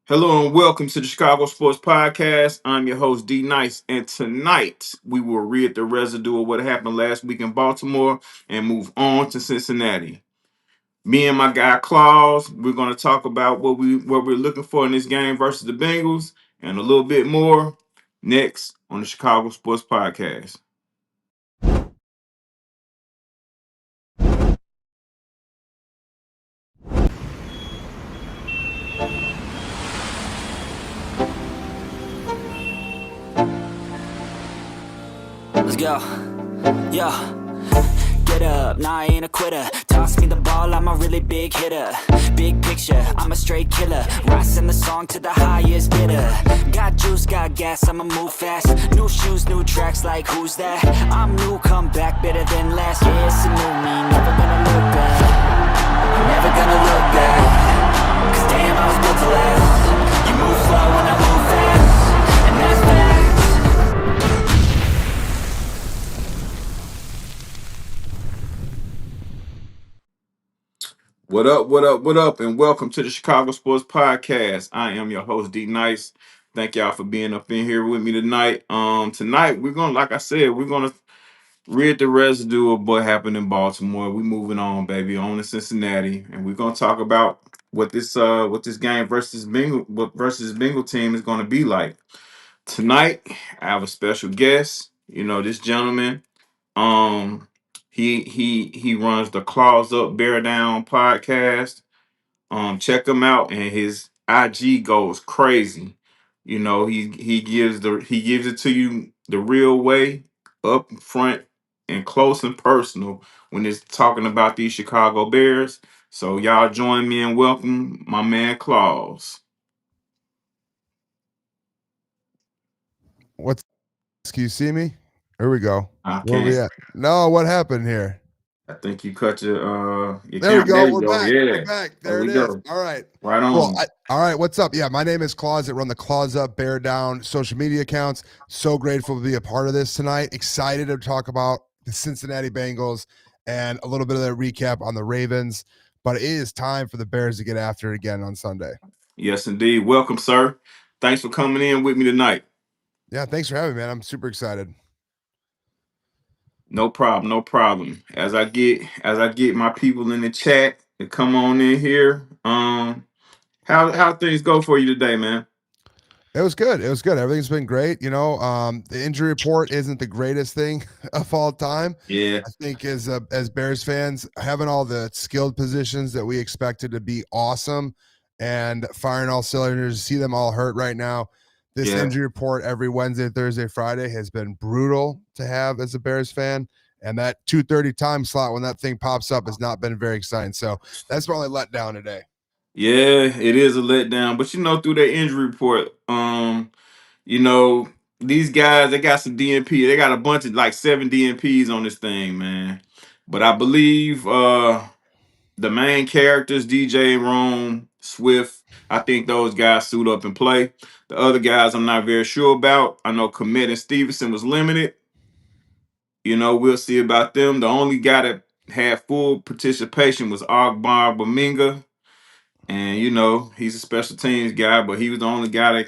Hello and welcome to the Chicago Sports Podcast. I'm your host, D Nice, and tonight we will read the residue of what happened last week in Baltimore and move on to Cincinnati. Me and my guy Claus, we're going to talk about what we're looking for in this game versus the Bengals and a little bit more next on the Chicago Sports Podcast. Let's go. Yo. Get up, nah, I ain't a quitter. Toss me the ball, I'm a really big hitter. Big picture, I'm a straight killer. Rising the song to the highest bidder. Got juice, got gas, I'ma move fast. New shoes, new tracks, like who's that? I'm new, come back, better than last. Yeah, it's a new me, never gonna look back. Never gonna look back. Cause damn, I was built to last. You move slow and I move fast. And that's facts. What up, what up, what up, and welcome to the Chicago Sports Podcast. I am your host, D Nice. Thank y'all for being up in here with me tonight. Tonight we're gonna, like I said, we're gonna read the residue of what happened in Baltimore. We moving on, baby, on to Cincinnati, and we're gonna talk about what this game versus Bengal team is gonna be like. Tonight, I have a special guest. This gentleman. Um, he runs the Claws Up Bear Down podcast. Check him out, and his IG goes crazy. He gives it to you the real way, up front and close and personal when it's talking about these Chicago Bears. So y'all join me and welcome my man Claus. What's Can you see me? Here we go. I Where are we can't. at? No, what happened here? I think you cut your There we camera. go. There you We're go. back. Yeah, We're back. there There we it is. go. All right. Right Cool. on. All right. What's up? Yeah, my name is Claus. I run the Claus Up Bear Down social media accounts. So grateful to be a part of this tonight. Excited to talk about the Cincinnati Bengals and a little bit of that recap on the Ravens. But it is time for the Bears to get after it again on Sunday. Yes, indeed. Welcome, sir. Thanks for coming in with me tonight. Yeah, thanks for having me, man. I'm super excited. No problem, no problem. As I get my people in the chat to come on in here. How things go for you today, man? It was good. It was good. Everything's been great. The injury report isn't the greatest thing of all time. Yeah, I think as Bears fans, having all the skilled positions that we expected to be awesome and firing all cylinders, see them all hurt right now. This yeah, injury report every Wednesday, Thursday, Friday has been brutal to have as a Bears fan. And that 2:30 time slot when that thing pops up has not been very exciting. So that's my only letdown today. yeah. It is a letdown, but through their injury report, you know, these guys they got some DNP. They got a bunch of like 7 DNPs on this thing, man. But I believe the main characters, DJ, Rome, Swift, I think those guys suit up and play. The other guys I'm not very sure about. I know Komet and Stevenson was limited. We'll see about them. The only guy that had full participation was Ogbar Baminga. And he's a special teams guy, but he was the only guy that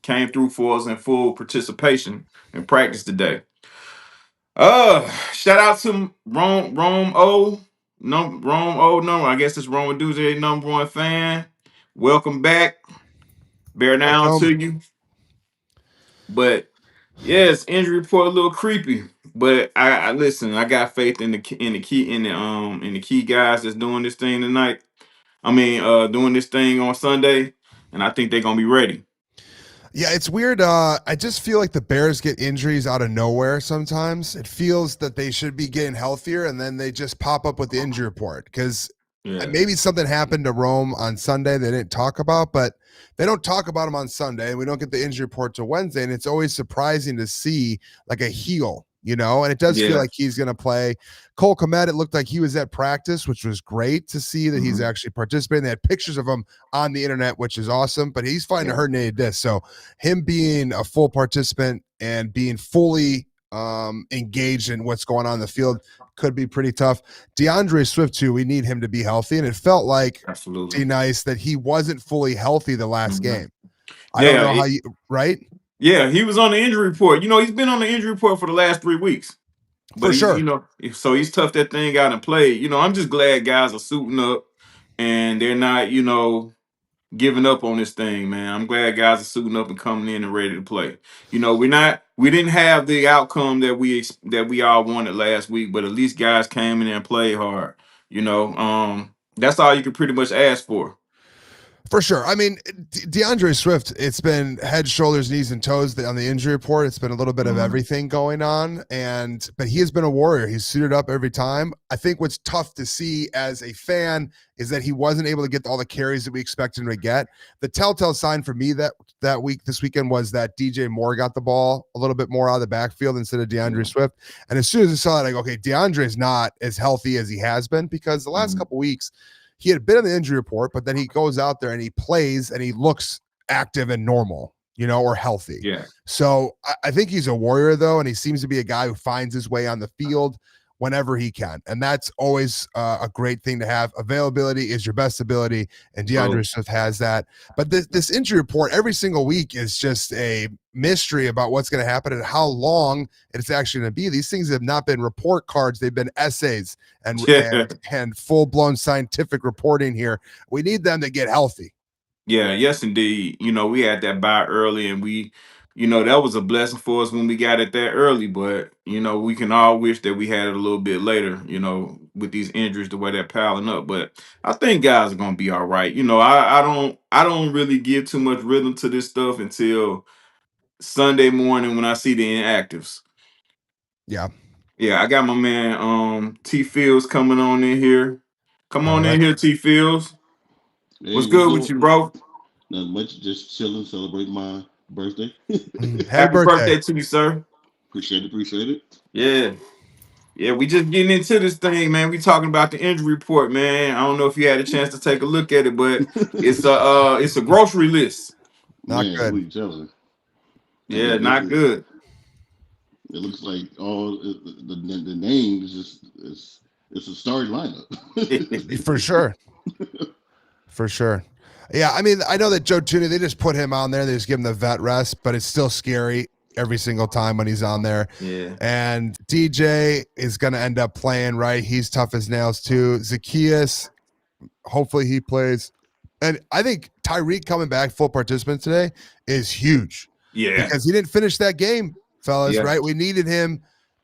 came through for us in full participation in practice today. Shout out to Rome O. No Rome O number. I guess it's Rome Duze #1 fan. Welcome back. Bear down to Welcome. you. But yes, injury report a little creepy. But I listen, I got faith in the key guys that's doing this thing tonight. Doing this thing on Sunday, and I think they're gonna be ready. Yeah, it's weird. I just feel like the Bears get injuries out of nowhere sometimes. It feels that they should be getting healthier, and then they just pop up with the injury report because Yeah. maybe something happened to Rome on Sunday they didn't talk about, but they don't talk about him on Sunday, and we don't get the injury report till Wednesday, and it's always surprising to see like a heel, and it does feel Yeah. like he's going to play. Cole Kmet, it looked like he was at practice, which was great to see that he's Mhm. actually participating. They had pictures of him on the internet, which is awesome, but he's fighting a herniated disc. So him being a full participant and being fully engaged in what's going on in the field could be pretty tough. DeAndre Swift too, we need him to be healthy, and it felt like Absolutely. Nice that he wasn't fully healthy the last game. I don't Yeah, know how you right. Yeah, he was on the injury report. He's been on the injury report for the last 3 weeks. For But sure. so he's toughed that thing out and played. I'm just glad guys are suiting up and they're not, giving up on this thing, man. I'm glad guys are suiting up and coming in and ready to play. We didn't have the outcome that we all wanted last week, but at least guys came in and played hard. That's all you can pretty much ask for. For sure. I mean, DeAndre Swift, it's been head, shoulders, knees, and toes on the injury report. It's been a little bit of everything going on. But he has been a warrior. He's suited up every time. I think what's tough to see as a fan is that he wasn't able to get all the carries that we expected him to get. The telltale sign for me this weekend was that DJ Moore got the ball a little bit more out of the backfield instead of DeAndre Swift. And as soon as I saw that, I go, okay, DeAndre's not as healthy as he has been, because the last couple weeks, he had been on the injury report, but then he goes out there and he plays and he looks active and normal, or healthy. Yeah. So I think he's a warrior, though, and he seems to be a guy who finds his way on the field whenever he can. And that's always a great thing to have. Availability is your best ability, and DeAndre Swift has that. But this injury report every single week is just a mystery about what's going to happen and how long it's actually going to be. These things have not been report cards. They've been essays and full-blown scientific reporting here. We need them to get healthy. Yeah, yes, indeed. We had that bye early, and that was a blessing for us when we got it that early. But we can all wish that we had it a little bit later. With these injuries, the way they're piling up. But I think guys are gonna be all right. I don't really give too much rhythm to this stuff until Sunday morning when I see the inactives. Yeah. Yeah, I got my man T Fields coming on in here. Come on in here, T Fields. Hey, What's good with you, bro? Not much, just chilling, celebrating my birthday. Happy birthday to you, sir. Appreciate it. Yeah. Yeah, we just getting into this thing, man. We talking about the injury report, man. I don't know if you had a chance to take a look at it, but it's a grocery list. Not good. What are you telling? Yeah, not good. It looks like all the name is just it's a starting lineup. For sure. For sure. Yeah, I mean, I know that Joe Tooney, they just put him on there. They just give him the vet rest, but it's still scary every single time when he's on there. Yeah. And DJ is going to end up playing, right? He's tough as nails too. Zacchaeus, hopefully he plays. And I think Tyreek coming back full participant today is huge. Yeah. Because he didn't finish that game, fellas, right? We needed him,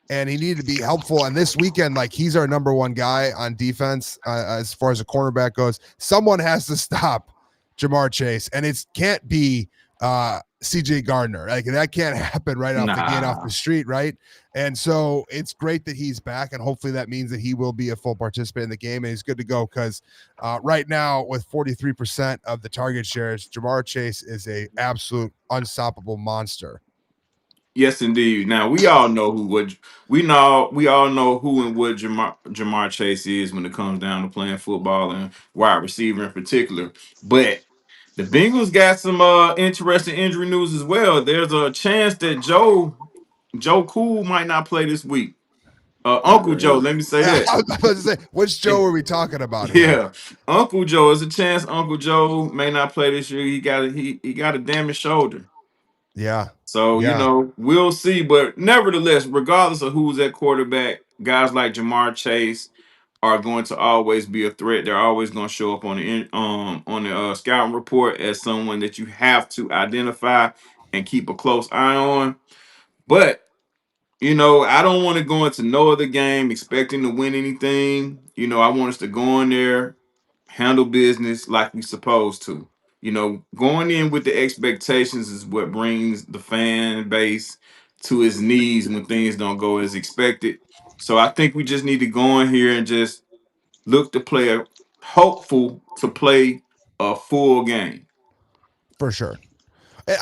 and he needed to be helpful. And this weekend, he's our number one guy on defense as far as a cornerback goes. Someone has to stop Jamar Chase, and it can't be CJ Gardner. That can't happen right off the gate, off the street, right? And so it's great that he's back, and hopefully that means that he will be a full participant in the game, and he's good to go, because right now with 43% of the target shares, Jamar Chase is a absolute unstoppable monster. Yes, indeed. Now we all know who and what Jamar Chase is when it comes down to playing football and wide receiver in particular. But the Bengals got some interesting injury news as well. There's a chance that Joe Cool might not play this week. Uncle Joe, let me say that. I was about to say, which Joe are we talking about here? here? Yeah, Uncle Joe. There's a chance Uncle Joe may not play this year. He got a damaged shoulder. Yeah. So, we'll see. But nevertheless, regardless of who's at quarterback, guys like Jamar Chase are going to always be a threat. They're always going to show up on the scouting report as someone that you have to identify and keep a close eye on. But I don't want to go into no other game expecting to win anything. I want us to go in there, handle business like we supposed to. Going in with the expectations is what brings the fan base to its knees when things don't go as expected. So I think we just need to go in here and just look to play hopeful to play a full game. For sure.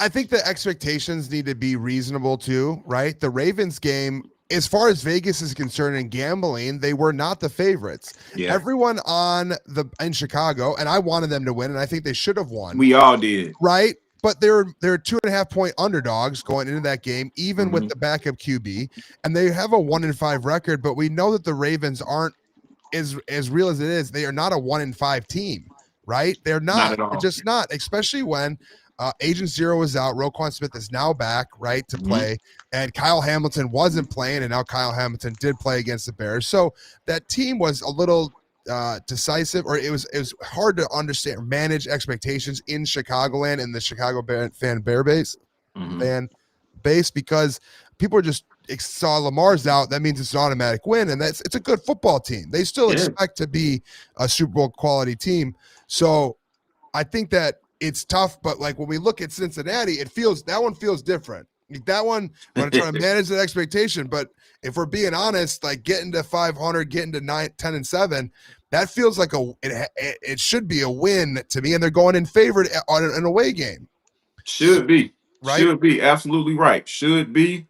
I think the expectations need to be reasonable too, right? The Ravens game, as far as Vegas is concerned in gambling, they were not the favorites. Yeah. Everyone in Chicago, and I wanted them to win, and I think they should have won. We all did. Right? but they're 2.5 point underdogs going into that game, even with the backup QB, and they have a 1-5 record. But we know that the Ravens aren't as real as it is. They are not a 1-5 team, right? They're Not not. at They're all. just not. Especially when Agent Zero is out, Roquan Smith is now back, right, to play, and Kyle Hamilton wasn't playing, and now Kyle Hamilton did play against the Bears. So that team was a little decisive, or it was hard to understand, manage expectations in Chicagoland and the Chicago fan base, because people are just saw Lamar's out. That means it's an automatic win, and it's a good football team. They still expect to be a Super Bowl quality team. So I think that it's tough, but like when we look at Cincinnati, that one feels different. Like that one, we're going to try to manage that expectation. But if we're being honest, like getting to 500, getting to 10-7, that feels like it should be a win to me. And they're going in favor on an away game. Should be. Right? Should be. Absolutely right. Should be.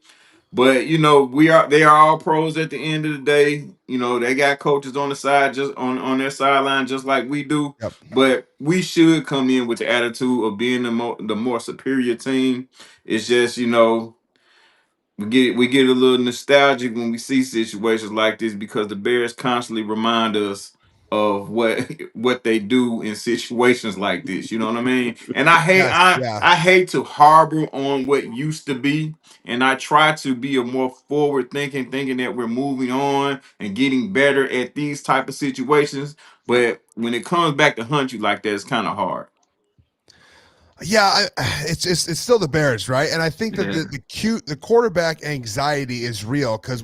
But they are all pros at the end of the day. They got coaches on the side, just on their sideline, just like we do. Yep. But we should come in with the attitude of being the more superior team. It's just, we get a little nostalgic when we see situations like this, because the Bears constantly remind us of what they do in situations like this. You know what I mean? And I hate Yes, I yeah. I hate to harbor on what used to be, and I try to be a more forward thinking that we're moving on and getting better at these type of situations. But when it comes back to hunt you like that, it's kind of hard. Yeah, it's still the Bears, right? And I think that Yeah. the quarterback anxiety is real, because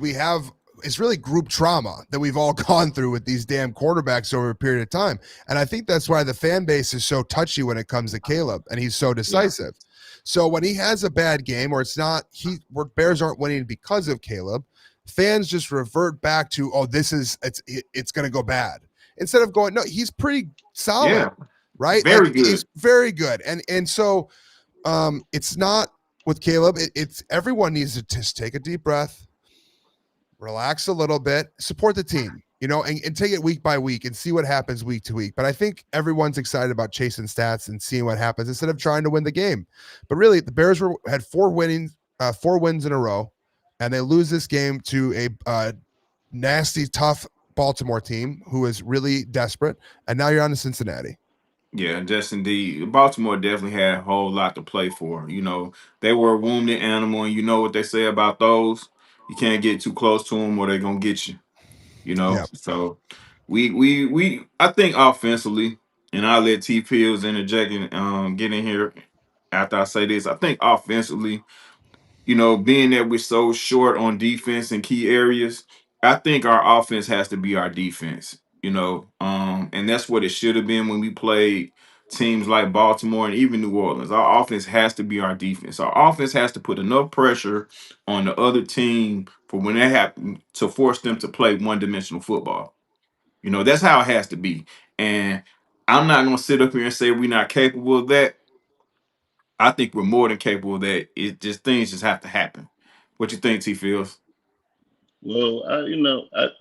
it's really group trauma that we've all gone through with these damn quarterbacks over a period of time. And I think that's why the fan base is so touchy when it comes to Caleb, and he's so decisive. Yeah. So when he has a bad game, or where Bears aren't winning because of Caleb, fans just revert back to, oh, it's going to go bad, instead of going, no, he's pretty solid. Yeah. Right? Very Like good. he's very good. And so it's not with Caleb. It's everyone needs to just take a deep breath, relax a little bit, support the team, and take it week by week and see what happens week to week. But I think everyone's excited about chasing stats and seeing what happens instead of trying to win the game. But really, the Bears had 4 wins in a row, and they lose this game to a nasty, tough Baltimore team who is really desperate. And now you're on to Cincinnati. Yeah, just indeed. Baltimore definitely had a whole lot to play for. They were a wounded animal, and you know what they say about those. You can't get too close to them, or they're gonna get you. Yeah. So we I think offensively, and I'll let T Pills interject and get in here after I say this. I think offensively, being that we're so short on defense in key areas, I think our offense has to be our defense. And that's what it should have been when we played teams like Baltimore and even New Orleans. Our offense has to be our defense. Our offense has to put enough pressure on the other team for when they have to force them to play one-dimensional football. That's how it has to be. And I'm not going to sit up here and say we're not capable of that. I think we're more than capable of that. Things just have to happen. What you think, T Fields? Well,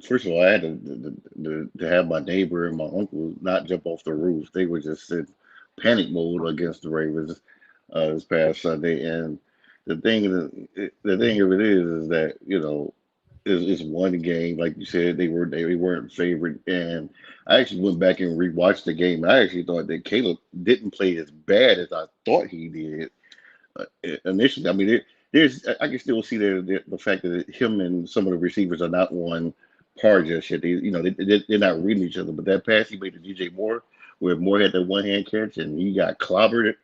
first of all, I had to have my neighbor and my uncle not jump off the roof. They were just in panic mode against the Ravens this past Sunday. And the thing of it is that it's one game, like you said, they weren't favored. And I actually went back and rewatched the game. I actually thought that Caleb didn't play as bad as I thought he did initially. I mean, I can still see the fact that him and some of the receivers are not on par just yet. They're not reading each other. But that pass he made to DJ Moore, where Moore had that one hand catch and he got clobbered,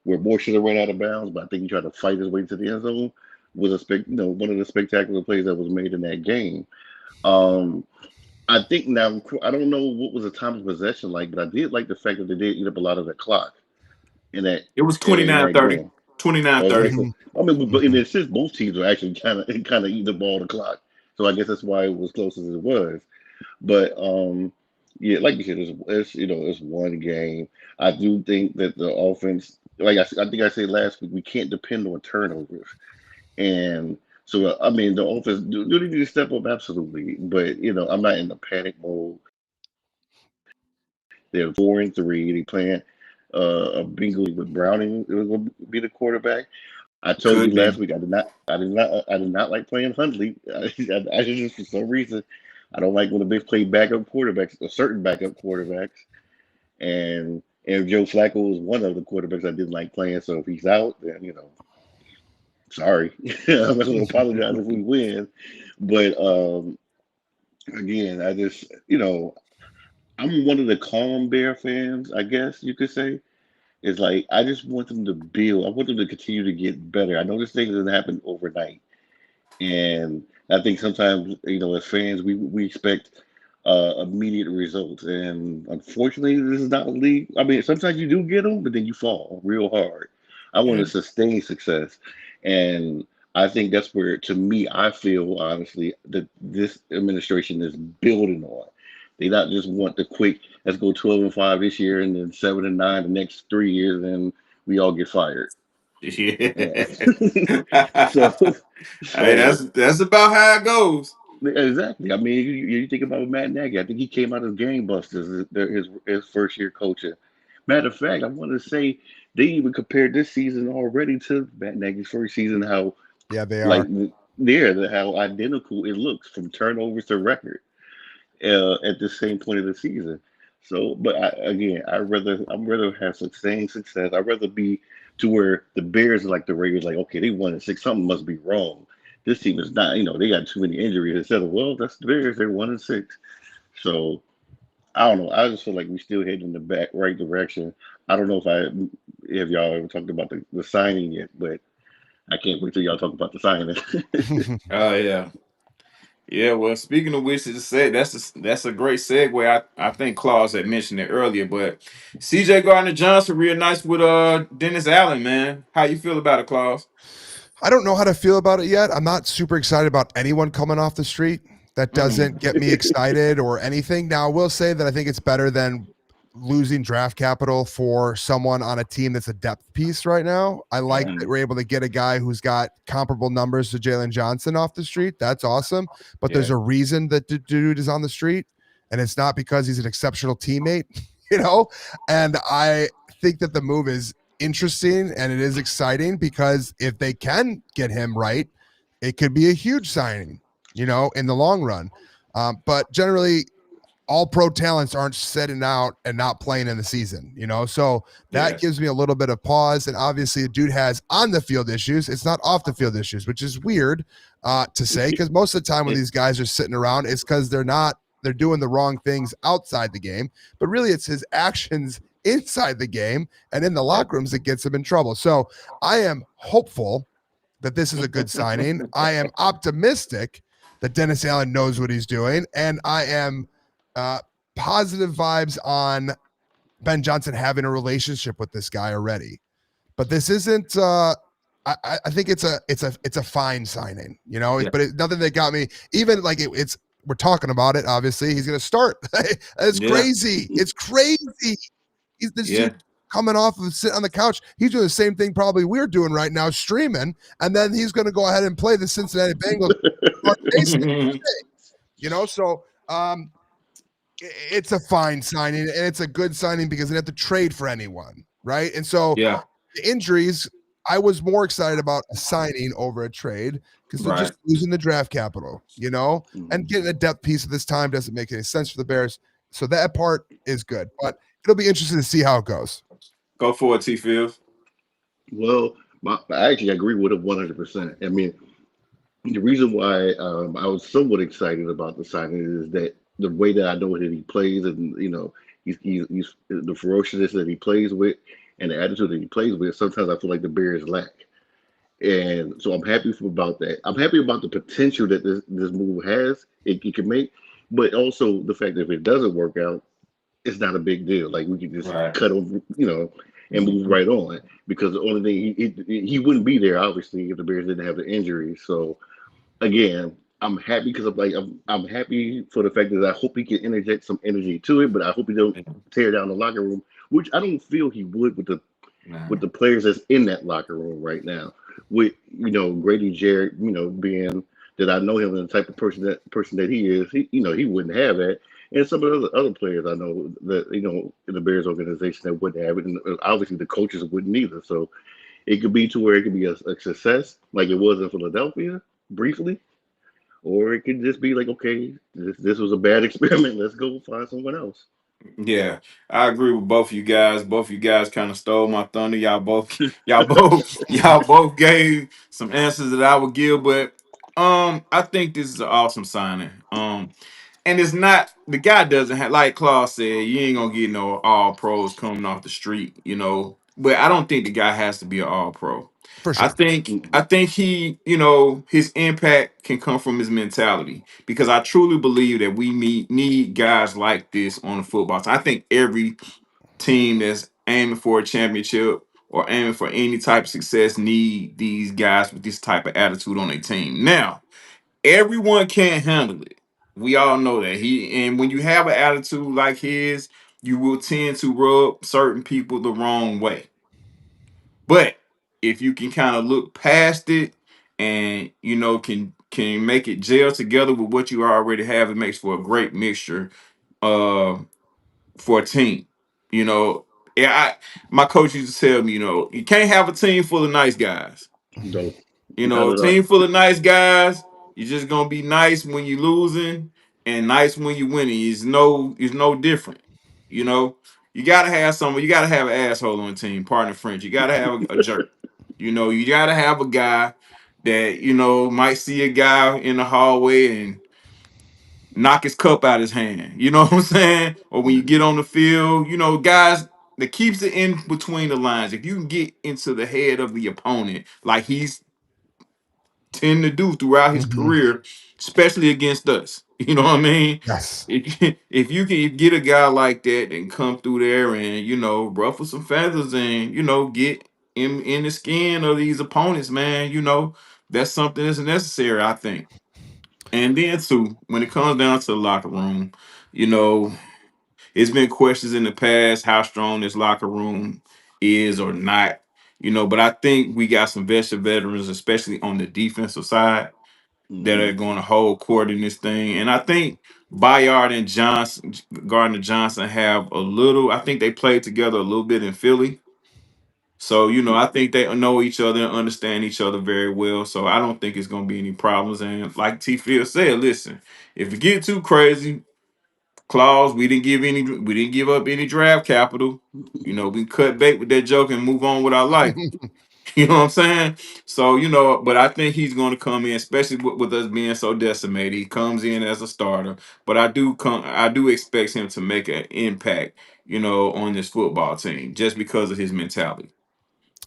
where Moore should have run out of bounds, but I think he tried to fight his way to the end zone, was one of the spectacular plays that was made in that game. I think now I don't know what was the time of possession like, but I did like the fact that they did eat up a lot of the clock in that It was in that 29-30. game. 29-30. So, I mean, but in a sense, both teams are actually kind of eating the ball the clock. So I guess that's why it was close as it was. But yeah, like you said, it's one game. I do think that the offense, I think I said last week, we can't depend on turnovers, and so I mean the offense do they need to step up? Absolutely, but I'm not in the panic mode. They're 4-3. They playing. a Bengals with Browning was going to be the quarterback. I told you Could last be. week I did not like playing Huntley. I just for some reason I don't like when the Bigs play backup quarterbacks, or certain backup quarterbacks, and Joe Flacco was one of the quarterbacks I didn't like playing. So if he's out, then sorry, I'm not gonna apologize if we win. But again, I just I'm one of the calm Bear fans, I guess you could say. It's like I just want them to build. I want them to continue to get better. I know this thing doesn't happen overnight, and I think sometimes as fans we expect immediate results, and unfortunately, this is not a league. I mean, sometimes you do get them, but then you fall real hard. I want Yeah. to sustain success, and I think that's where, to me, I feel honestly that this administration is building on. They not just want the quick, let's go 12-5 this year and then 7-9 the next 3 years, and we all get fired. Yeah. so, Hey, so that's about how it goes. exactly. I mean, you think about Matt Nagy. I think he came out of gangbusters his first year coaching. Matter of fact, I want to say they even compared this season already to Matt Nagy's first season. How Yeah, they like are. how identical it looks from turnovers to record at the same point of the season. So, but I'm rather have sustained success. I'd rather be to where the Bears are like the Raiders, like okay, they won at 6, something must be wrong. This team is not, they got too many injuries. Instead of well, that's the Bears, they're 1-6. So I don't know. I just feel like we still heading in the right direction. I don't know if y'all ever talked about the signing yet, but I can't wait till y'all talk about the signing. Oh yeah. Yeah, well, speaking of which, that's a great segue. I think Claus had mentioned it earlier, but C.J. Gardner Johnson real nice with Dennis Allen, man. How you feel about it, Claus? I don't know how to feel about it yet. I'm not super excited about anyone coming off the street. That doesn't get me excited or anything. Now, I will say that I think it's better than losing draft capital for someone on a team that's a depth piece right now. I like that we're able to get a guy who's got comparable numbers to Jalen Johnson off the street. That's awesome. But there's Yeah, a reason that the dude is on the street, and it's not because he's an exceptional teammate, you know? And I think that the move is interesting and it is exciting because if they can get him right, it could be a huge signing, in the long run. But generally, all pro talents aren't setting out and not playing in the season, so that yes, gives me a little bit of pause. And obviously, a dude has on the field issues. It's not off the field issues, which is weird to say because most of the time when these guys are sitting around, it's because they're doing the wrong things outside the game. But really, it's his actions inside the game and in the locker rooms that gets him in trouble. So I am hopeful that this is a good signing. I am optimistic that Dennis Allen knows what he's doing, and I am positive vibes on Ben Johnson having a relationship with this guy already. But this isn't. I think it's a fine signing, yeah, but nothing that got me. Even like it's we're talking about it. Obviously, he's going to start. It's yeah, crazy. It's crazy. He's this yeah. dude coming off of sitting on the couch. He's doing the same thing probably we're doing right now, streaming, and then he's going to go ahead and play the Cincinnati Bengals. So it's a fine signing and it's a good signing because they have to trade for anyone, right? And so Yeah, the injuries, I was more excited about a signing over a trade because they're just right. losing the draft capital, and getting a depth piece at this time doesn't make any sense for the Bears. So that part is good, but it'll be interesting to see how it goes. Go for it, T. Fields. Well, I actually agree with him 100%. I mean, the reason why I was somewhat excited about the signing is that the way that I know that he plays, and he's the ferociousness that he plays with, and the attitude that he plays with. Sometimes I feel like the Bears lack, and so I'm happy about that. I'm happy about the potential that this move has. It can make, but also the fact that if it doesn't work out, it's not a big deal. Like we can just Right. cut over, and move Mhm. right on. Because the only thing he wouldn't be there obviously if the Bears didn't have the injury. So again, I'm happy because I'm happy for the fact that I hope he can interject some energy to it, but I hope he don't tear down the locker room, which I don't feel he would with Nah. the players that's in that locker room right now. With Grady Jarrett, being that I know him and the type of person that he is, he wouldn't have that. And some of the other players I know that in the Bears organization that wouldn't have it, and obviously the coaches wouldn't either. So it could be to where it could be a success, like it was in Philadelphia briefly, or it could just be like, okay, this was a bad experiment. Let's go find someone else. Yeah, I agree with both of you guys. Both of you guys kind of stole my thunder. Y'all both gave some answers that I would give, but I think this is an awesome signing. And it's not the guy doesn't have like Claus said, you ain't gonna get no all pros coming off the street, But I don't think the guy has to be an all pro. For I sure. think I Mm-mm. think he, his impact can come from his mentality because I truly believe that we need guys like this on the football team. I think every team that's aiming for a championship or aiming for any type of success need these guys with this type of attitude on their team. Now, everyone can't handle it. We all know that. And when you have an attitude like his, you will tend to rub certain people the wrong way. But if you can kind of look past it and can make it gel together with what you already have, it makes for a great mixture uh for a team. You know, yeah, my coach used to tell me, you can't have a team full of nice guys. No, not A at all. team full of nice guys. You're just gonna be nice when you're losing and nice when you're winning. It's no different. You know, you gotta have someone. You gotta have an asshole on the team. Pardon the French. You gotta have a jerk. You gotta have a guy that might see a guy in the hallway and knock his cup out his hand. You know what I'm saying? Or when you get on the field, guys that keeps it in between the lines. If you can get into the head of the opponent, like he's tend to do throughout his Mhm. career, especially against us. You know what I mean? Yes. If you can get a guy like that and come through there and ruffle some feathers and get in the skin of these opponents, man, that's something that's necessary, I think. And then too, when it comes down to the locker room, you know, it's been questions in the past how strong this locker room is or not. But I think we got some veterans, especially on the defensive side, that Hmm. are going to hold court in this thing. And I think Bayard and Gardner Johnson have a little. I think they played together a little bit in Philly. So, I think they know each other and understand each other very well. So I don't think it's going to be any problems. And like T Phil said, listen, if it get too crazy, clause, we didn't give up any draft capital. We cut bait with that joke and move on with our life. You know what I'm saying? So, but I think he's going to come in, especially with us being so decimated. He comes in as a starter, but I do expect him to make an impact, on this football team just because of his mentality.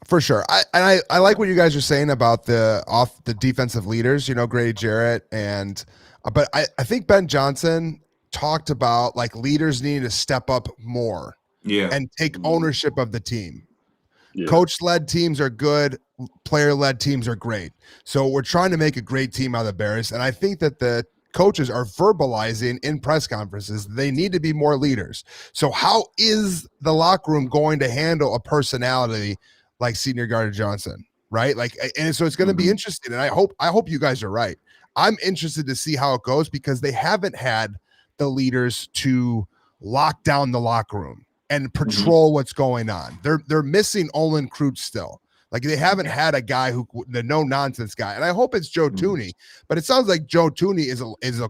For sure. I like what you guys are saying about the defensive leaders, Grady Jarrett but I think Ben Johnson talked about like leaders needing to step up more Yeah. and take Hmm. ownership of the team. Yeah. Coach led teams are good, player led teams are great. So we're trying to make a great team out of the Bears. And I think that the coaches are verbalizing in press conferences they need to be more leaders. So how is the locker room going to handle a personality like Senior Gardner Johnson? Right. Like, and so it's going to be Hmm. interesting. And I hope you guys are right. I'm interested to see how it goes because they haven't had the leaders to lock down the locker room and Hmm. patrol what's going on. They're missing Olin Kreutz still. Like they haven't had a guy the no nonsense guy, and I hope it's Joe Hmm. Tooney. But it sounds like Joe Tooney is a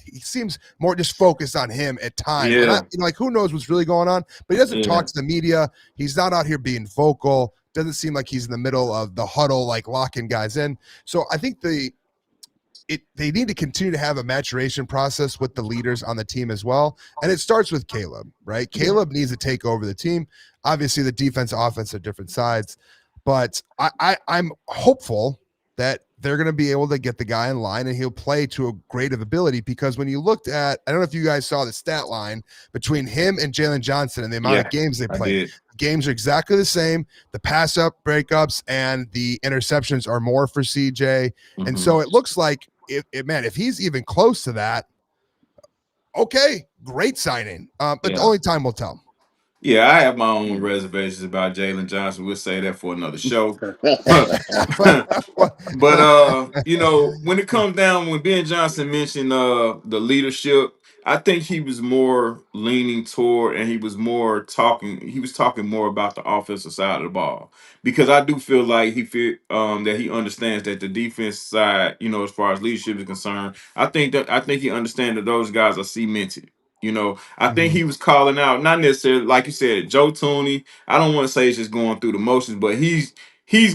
he seems more just focused on him at times, and Yeah. like who knows what's really going on. But he doesn't talk Yeah. to the media. He's not out here being vocal. Doesn't seem like he's in the middle of the huddle, like locking guys in. So I think they need to continue to have a maturation process with the leaders on the team as well. And it starts with Caleb, right? Yeah. Caleb needs to take over the team. Obviously, the defense, offense are different sides, but I'm hopeful that they're going to be able to get the guy in line and he'll play to a great of ability. Because when you looked at, I don't know if you guys saw the stat line between him and Jalen Johnson and the amount of Yeah. games they I played. did. Games are exactly the same. The pass up breakups and the interceptions are more for CJ. And Hmm. so it looks like if he's even close to that, okay, great signing. But Yeah. only time will tell. Yeah, I have my own Mm. reservations about Jalen Johnson. We'll say that for another show. Well, But when it comes down when Ben Johnson mentioned the leadership, I think he was more leaning toward, and he was talking more about the offensive side of the ball, because I do feel like he feel that he understands that the defense side, as far as leadership is concerned, I think he understands that those guys are cemented. I think Mhm. he was calling out, not necessarily like you said, Joe Tooney. I don't want to say it's just going through the motions, but he's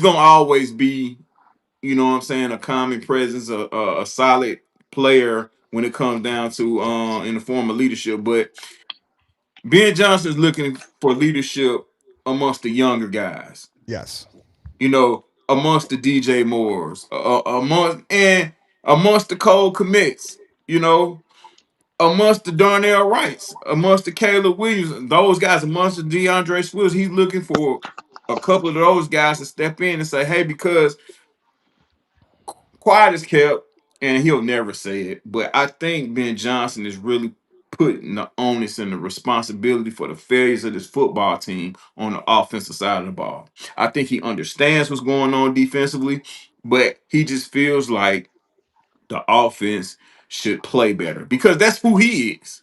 gonna always be, what I'm saying, a calming presence, a solid player when it comes down to in the form of leadership. But Ben Johnson is looking for leadership amongst the younger guys, Yes. amongst the DJ Moores, amongst the Cole commits, you know, amongst the Darnell Wrights, amongst the Caleb Williams, those guys, amongst the DeAndre Swifts. He's looking for a couple of those guys to step in and say, hey, because quiet is kept, and he'll never say it. But I think Ben Johnson is really putting the onus and the responsibility for the failures of this football team on the offensive side of the ball. I think he understands what's going on defensively, but he just feels like the offense should play better because that's who he is.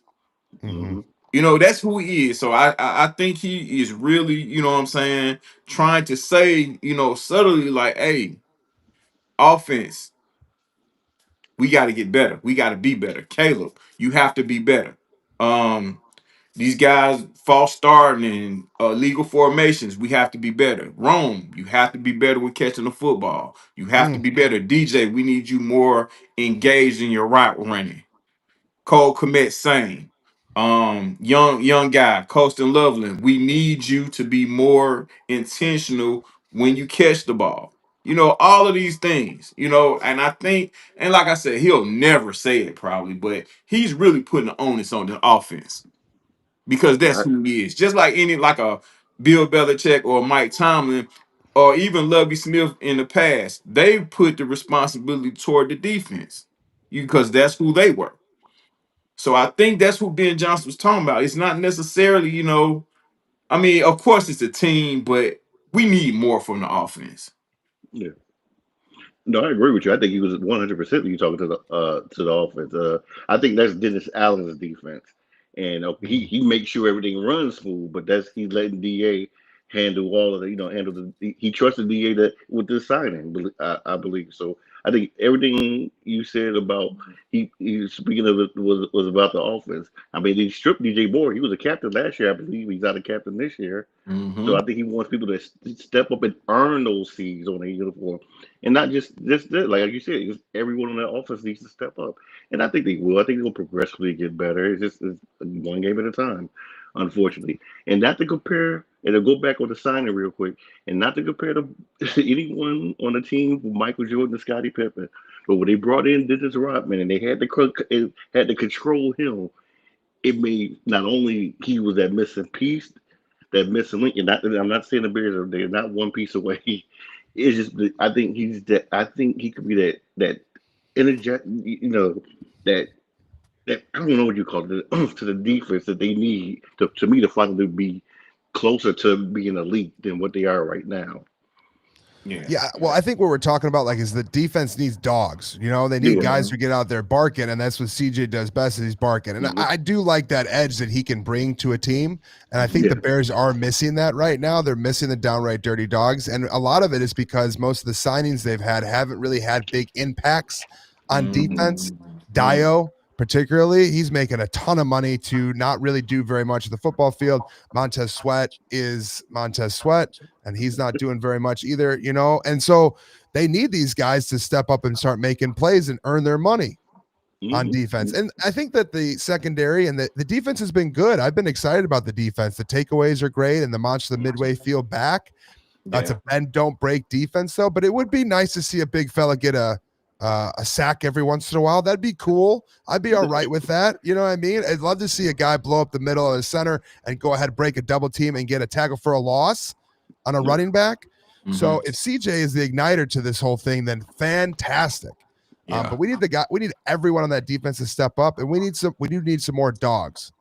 Hmm. Mm-hmm. That's who he is. So I think he is really, what I'm saying, trying to say, subtly like, hey, offense, we got to get better. We got to be better. Caleb, you have to be better. Um, these guys false starting and legal formations. We have to be better. Rome, you have to be better with catching the football. You have to Mm. be better. DJ, we need you more engaged in your route running. Cole Komet, same. Young guy, Colston Loveland. We need you to be more intentional when you catch the ball. All of these things. And I think, and like I said, he'll never say it probably, but he's really putting the onus on the offense because that's Yeah, who he is. Just like like a Bill Belichick or Mike Tomlin or even Lovie Smith in the past, they put the responsibility toward the defense because that's who they were. So I think that's who Ben Johnson was talking about. It's not necessarily, I mean, of course it's a team, but we need more from the offense. yeah. No, I agree with you. I think he was 100% you talking to the offense. I think that's Dennis Allen's defense, and he Mhm. he makes sure everything runs smooth. But that's he's letting Da handle all of the handle the. He trusted Da that with this signing. I believe so. I think everything you said about he speaking of it was about the offense. I mean, he stripped DJ Moore. He was a captain last year, I believe. He's not a captain this year. So Mm-hmm. I think he wants people to step up and earn those C's on their uniform, and not just that. Like you said, just everyone on that offense needs to step up, and I think they will. I think they'll progressively get better. It's one game at a time, unfortunately. And not to compare, and to go back on the signing real quick, and not to compare to anyone on the team with Michael Jordan and Scottie Pippen, but when they brought in Dennis Rodman and they had to control him, it made not only he was that missing piece, that missing link. And I'm not saying the Bears are they're not one piece away. It's just I think he's that. I think he could be that energetic. That I don't know what you call it to the defense that they need to me to finally be closer to being elite than what they are right now. Yeah. Yeah, well, Yeah. I think what we're talking about like is the defense needs dogs. They need Yeah. guys Mm-hmm. who get out there barking, and that's what CJ does best. Is he's barking, and Hmm. I do like that edge that he can bring to a team. And I think Yeah. the Bears are missing that right now. They're missing the downright dirty dogs, and a lot of it is because most of the signings they've had haven't really had big impacts on defense. Mm-hmm. Dio, particularly, he's making a ton of money to not really do very much of the football field. Montez Sweat is Montez Sweat, and he's not doing very much either. And so they need these guys to step up and start making plays and earn their money on Hmm. defense. And I think that the secondary and the defense has been good. I've been excited about the defense. The takeaways are great, and the Monch the midway field back. It's Yeah. a bend don't break defense though, but it would be nice to see a big fella get a sack every once in a while. That'd be cool. I'd be all right with that. You know what I mean? I'd love to see a guy blow up the middle of the center and go ahead, break a double team and get a tackle for a loss on a Yeah. running back. Mm-hmm. So if CJ is the igniter to this whole thing, then fantastic. Yeah. But we need we need everyone on that defense to step up, and we do need some more dogs.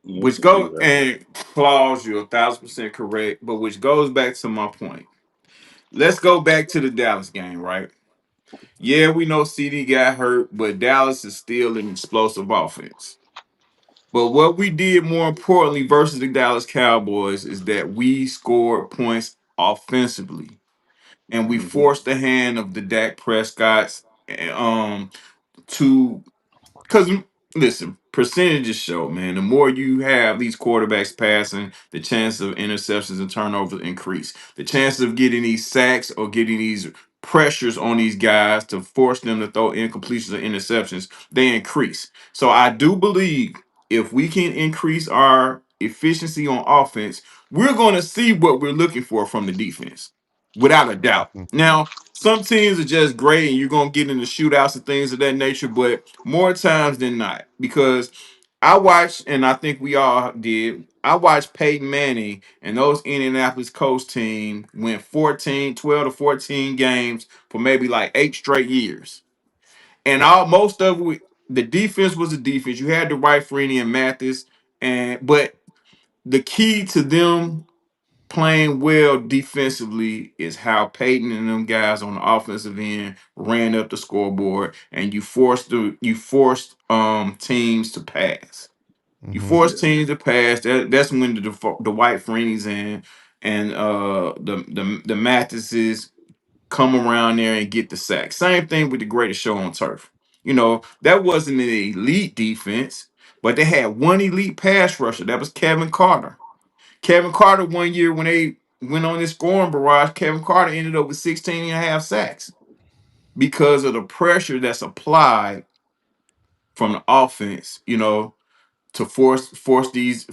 Which Yeah. go and Claus, you're 1,000% correct, but which goes back to my point. Let's go back to the Dallas game, right? Yeah, we know CD got hurt, but Dallas is still an explosive offense. But what we did more importantly versus the Dallas Cowboys is that we scored points offensively, and we Mm-hmm. forced the hand of the Dak Prescott's to because listen, percentages show, man. The more you have these quarterbacks passing, the chance of interceptions and turnovers increase. The chances of getting these sacks or getting these pressures on these guys to force them to throw incompletions or interceptions, they increase. So I do believe if we can increase our efficiency on offense, we're going to see what we're looking for from the defense, without a doubt. Now, some teams are just great and you're going to get into shootouts and things of that nature, but more times than not, because I watched, and I think we all did, I watched Peyton Manning and those Indianapolis Colts team went 12 to 14 games for maybe like 8 straight years. And all most of it, the defense was the defense. You had the right Freeney and Mathis, but the key to them playing well defensively is how Peyton and them guys on the offensive end ran up the scoreboard, and you forced teams to pass. You Mm-hmm. force teams to pass. That's when the White Freeney's and the Mathises come around there and get the sack. Same thing with the greatest show on turf. That wasn't an elite defense, but they had one elite pass rusher. That was Kevin Carter. Kevin Carter, one year when they went on this scoring barrage, Kevin Carter ended up with 16 and a half sacks because of the pressure that's applied from the offense, to force these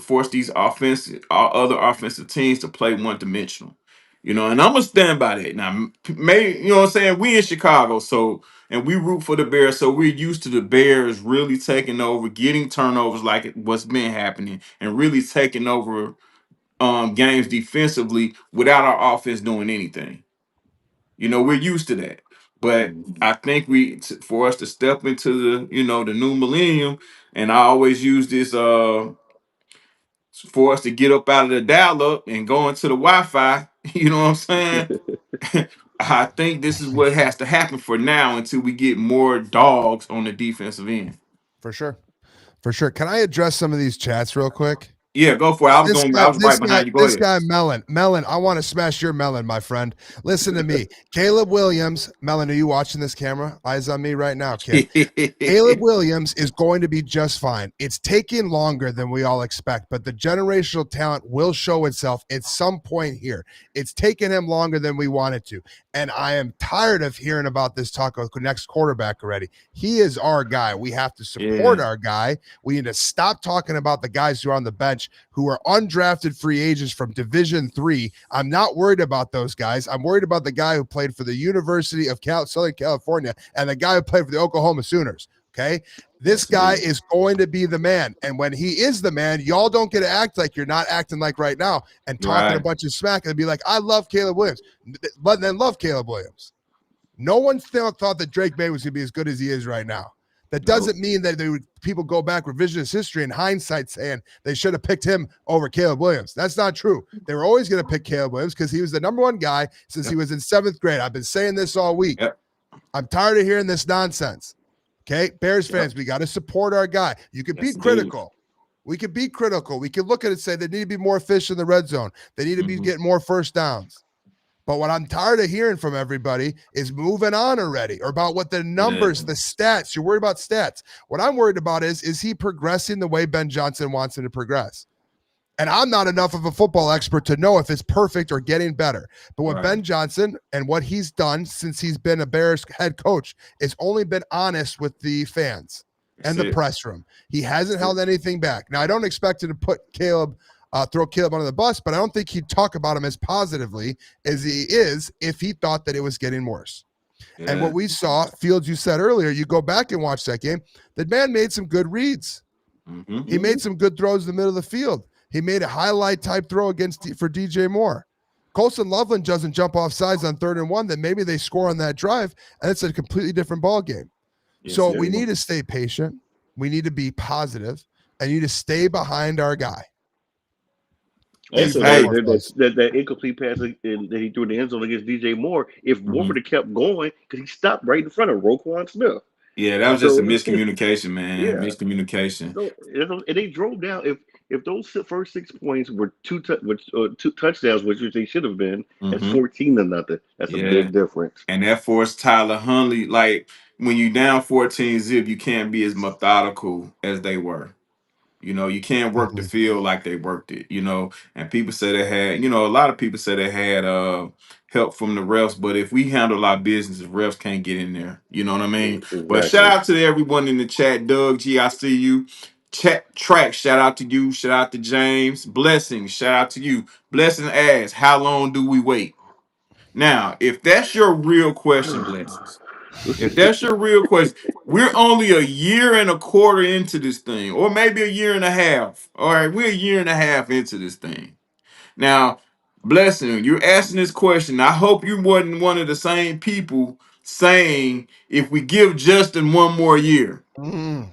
other offensive teams to play one dimensional. And I'm gonna stand by that. Now, maybe you know what I'm saying. We in Chicago, and we root for the Bears, so we're used to the Bears really taking over, getting turnovers like what's been happening, and really taking over games defensively without our offense doing anything. We're used to that. But Mm-hmm. I think for us to step into the new millennium, and I always use this for us to get up out of the dial up and go into the Wi-Fi, you know what I'm saying? I think this is what has to happen for now until we get more dogs on the defensive end. For sure. For sure. Can I address some of these chats real quick? Yeah, go for it. I was This going. guy, I was this right guy, behind you. Go this ahead. guy, Melon, I want to smash your melon, my friend. Listen to me. Caleb Williams, Melon, are you watching this camera? Eyes on me right now, kid. Caleb Williams is going to be just fine. It's taking longer than we all expect, but the generational talent will show itself at some point here. It's taken him longer than we wanted to. And I am tired of hearing about this talk of next quarterback already. He is our guy. We have to support Yeah. our guy. We need to stop talking about the guys who are on the bench who are undrafted free agents from Division III. I'm not worried about those guys. I'm worried about the guy who played for the University of Southern California and the guy who played for the Oklahoma Sooners. Okay. This guy is going to be the man. And when he is the man, y'all don't get to act like you're not acting like right now and talking a Right. bunch of smack and be like, I love Caleb Williams. But then love Caleb Williams. No one thought that Drake May was going to be as good as he is right now. That doesn't mean that people go back revisionist history in hindsight saying they should have picked him over Caleb Williams. That's not true. They were always going to pick Caleb Williams because he was the number one guy since he was in 7th grade. I've been saying this all week. Yep. I'm tired of hearing this nonsense. Okay, Bears fans, we got to support our guy. You can be critical. We can be critical. We can look at it and say they need to be more efficient in the red zone. They need to be getting more first downs. But what I'm tired of hearing from everybody is moving on already, or about what the numbers, the stats. You're worried about stats. What I'm worried about is he progressing the way Ben Johnson wants him to progress? And I'm not enough of a football expert to know if it's perfect or getting better. But what Ben Johnson and what he's done since he's been a Bears head coach is only been honest with the fans and the press room. He hasn't held anything back. Now, I don't expect him to put throw Caleb under the bus, but I don't think he'd talk about him as positively as he is if he thought that it was getting worse. Yeah. And what we saw, Fields, you said earlier, you go back and watch that game, the man made some good reads. He made some good throws in the middle of the field. He made a highlight type throw for DJ Moore. Colson Loveland doesn't jump off sides on 3rd and 1, then maybe they score on that drive, and it's a completely different ball game. Yes, so we need to stay patient. We need to be positive, and you need to stay behind our guy. Also, that incomplete pass that he threw in the end zone against DJ Moore, if Moore would have kept going, because he stopped right in front of Roquan Smith. Yeah, that was just a So miscommunication, man. yeah, Miscommunication. so and they drove down. If those first 6 points were two touchdowns, which they should have been, that's Mm-hmm. 14-0. That's a Yeah. big difference. And that forced Tyler Huntley, like when you down 14 zip, you can't be as methodical as they were. You know, you can't work the Mhm. field like they worked it, you know. And people say they had, a lot of people say they had help from the refs, but if we handle our business, the refs can't get in there. You know what I mean? But shout Exactly. out to everyone in the chat. Doug G, I see you. Chat track, shout out to you. Shout out to James. Blessings, shout out to you. Blessing asks, how long do we wait? Now, if that's your real question, Blessings. If that's your real question, we're only a year and a quarter into this thing, or maybe a year and a half. All right, we're a year and a half into this thing. Now, Blessing, you're asking this question. I hope you wasn't one of the same people saying if we give Justin one more year. Mhm.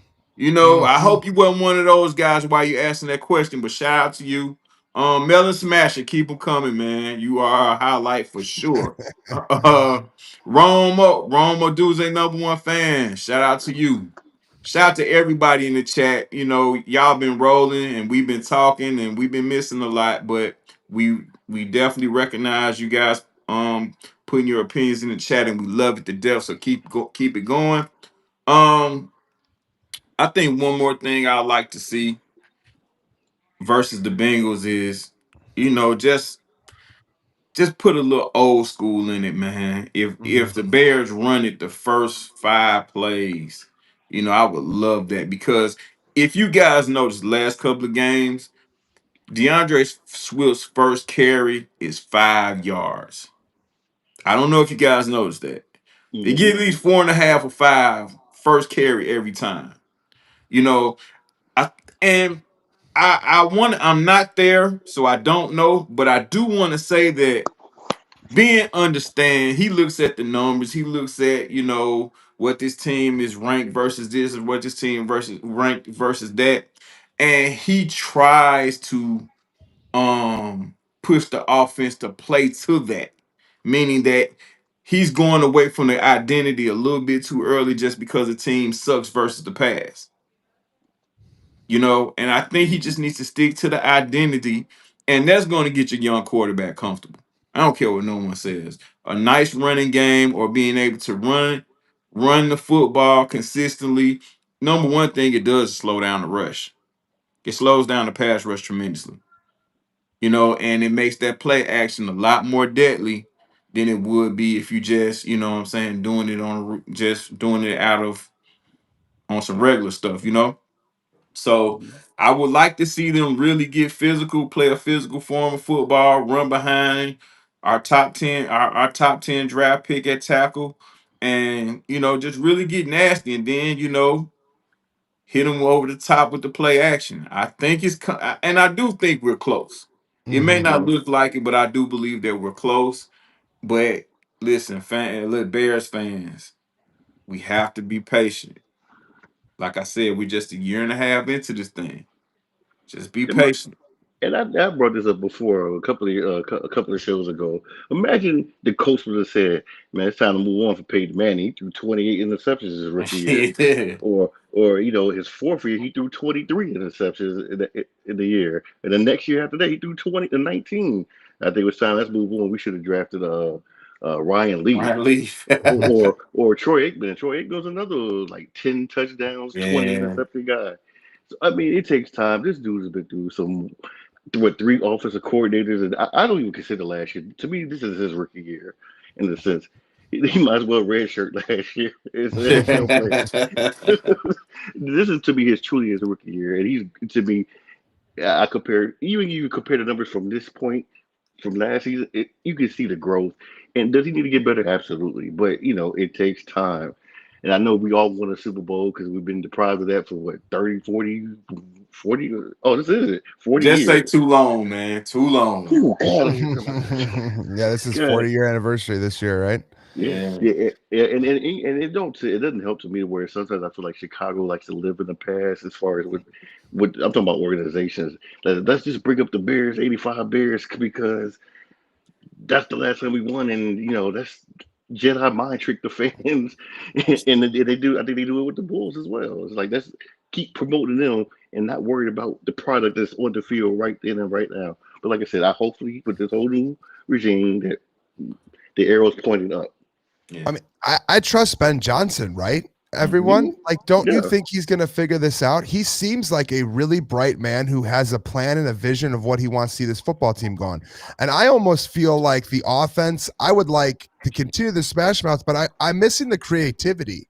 I Mhm. hope you wasn't one of those guys while you asking that question, but shout out to you. Melon Smasher, keep them coming, man. You are a highlight for sure. Roma Dude's a number one fan. Shout out to you. Shout out to everybody in the chat. Y'all been rolling and we've been talking and we've been missing a lot, but we definitely recognize you guys putting your opinions in the chat and we love it to death. So keep it going. Um I think one more thing I'd like to see versus the Bengals is, just put a little old school in it, man. If Mhm. the Bears run it the first 5 plays, I would love that because if you guys notice the last couple of games, DeAndre Swift's first carry is 5 yards. I don't know if you guys noticed that. They Hmm. get at least 4.5 or 5 first carry every time. You know, I and I'm not there, so I don't know, but I do want to say that being understand, he looks at the numbers, he looks at, what this team is ranked versus this and what this team versus ranked versus that. And he tries to push the offense to play to that, meaning that he's going away from the identity a little bit too early just because the team sucks versus the pass. And I think he just needs to stick to the identity, and that's going to get your young quarterback comfortable. I don't care what no one says. A nice running game or being able to run the football consistently. Number one thing it does is slow down the rush. It slows down the pass rush tremendously. And it makes that play action a lot more deadly than it would be if you just, what I'm saying, just doing it out of on some regular stuff. So I would like to see them really get physical, play a physical form of football, run behind our top 10 draft pick at tackle, and just really get nasty and then, hit them over the top with the play action. I think and I do think we're close. It may Mhm. not Hmm. look like it, but I do believe that we're close. But listen, look, Bears fans, we have to be patient. Like I said, we're just a year and a half into this thing. Just be patient. And I brought this up before a couple of shows ago. Imagine the coach would have said, "Man, it's time to move on for Peyton Manning. He threw 28 interceptions his rookie year, Yeah. or his fourth year he threw 23 interceptions in the year, and the next year after that he threw 20 and 19. I think it was time. Let's move on. We should have drafted Ryan Leaf." Ryan Leaf. Or Troy Aikman. Troy Aikman's another like 10 touchdowns, 20 Yeah. interception guy. So I mean, it takes time. This dude's been through some three offensive coordinators, and I don't even consider last year. To me, this is his rookie year, in the sense he might as well redshirt last year as an NFL player. This is to me his truly his rookie year, and he's to me. I compare even you compare the numbers from this point from last season, you can see the growth. And does he need to get better? Absolutely, but it takes time. And I know we all won a Super Bowl because we've been deprived of that for what 30, 40, 40. Oh, this is it, 40 Just say years. too long, man. Too long. Ooh, God, I hear somebody. Yeah, this is God, 40-year anniversary this year, right? yeah, Yeah. yeah, and it doesn't help to me where sometimes I feel like Chicago likes to live in the past as far as what I'm talking about organizations. Let's just bring up the Bears, '85 Bears, because that's the last time we won, and that's. Jedi mind trick the fans, and they do. I think they do it with the Bulls as well. It's like let's keep promoting them and not worried about the product that's on the field right then and right now. But like I said, I hopefully with this whole new regime that the arrow's pointing up. Yeah. I mean, I trust Ben Johnson, right? Mhm. Everyone, like, don't you Yeah. think he's going to figure this out? He seems like a really bright man who has a plan and a vision of what he wants to see this football team going. And I almost feel like the offense, I would like to continue the smash mouth, but I'm missing the creativity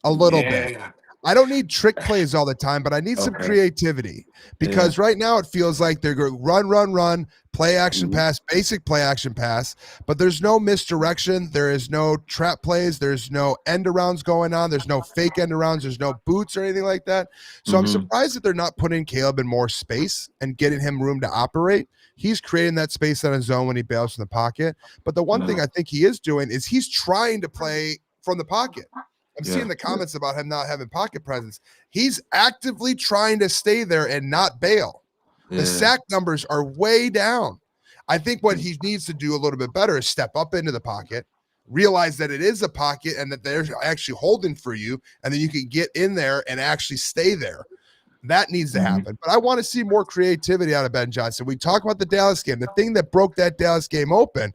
a little bit. Yeah. I don't need trick plays all the time, but I need some Okay. creativity Yeah. because right now it feels like they're going run, play action Mhm. pass, basic play action pass, but there's no misdirection. There is no trap plays. There's no end arounds going on. There's no fake end arounds. There's no boots or anything like that. So I'm Mm-hmm. surprised that they're not putting Caleb in more space and getting him room to operate. He's creating that space on his own when he bails from the pocket. But the one thing I think he is doing is he's trying to play from the pocket. I'm Yeah. seeing the comments about him not having pocket presence. He's actively trying to stay there and not bail. The Yeah. sack numbers are way down. I think what he needs to do a little bit better is step up into the pocket, realize that it is a pocket and that they're actually holding for you, and then you can get in there and actually stay there. That needs to Mhm. happen. But I want to see more creativity out of Ben Johnson. We talk about the Dallas game. The thing that broke that Dallas game open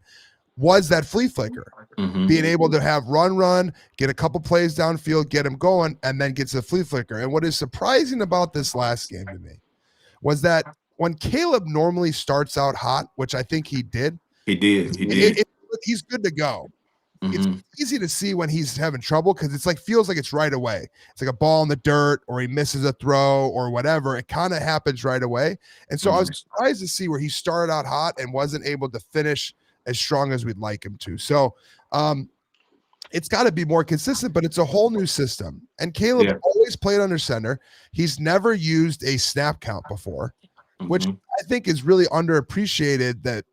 was that flea flicker. Mhm. Being able to have run, get a couple plays downfield, get him going, and then gets a flea flicker. And what is surprising about this last game to me was that when Caleb normally starts out hot, which I think he did, He did. He did. he's good to go. It's Mm-hmm. easy to see when he's having trouble because it's like feels like it's right away. It's like a ball in the dirt or he misses a throw or whatever. It kind of happens right away. And so I was surprised to see where he started out hot and wasn't able to finish as strong as we'd like him to. So it's got to be more consistent, but it's a whole new system. And Caleb always played under center. He's never used a snap count before, which I think is really underappreciated that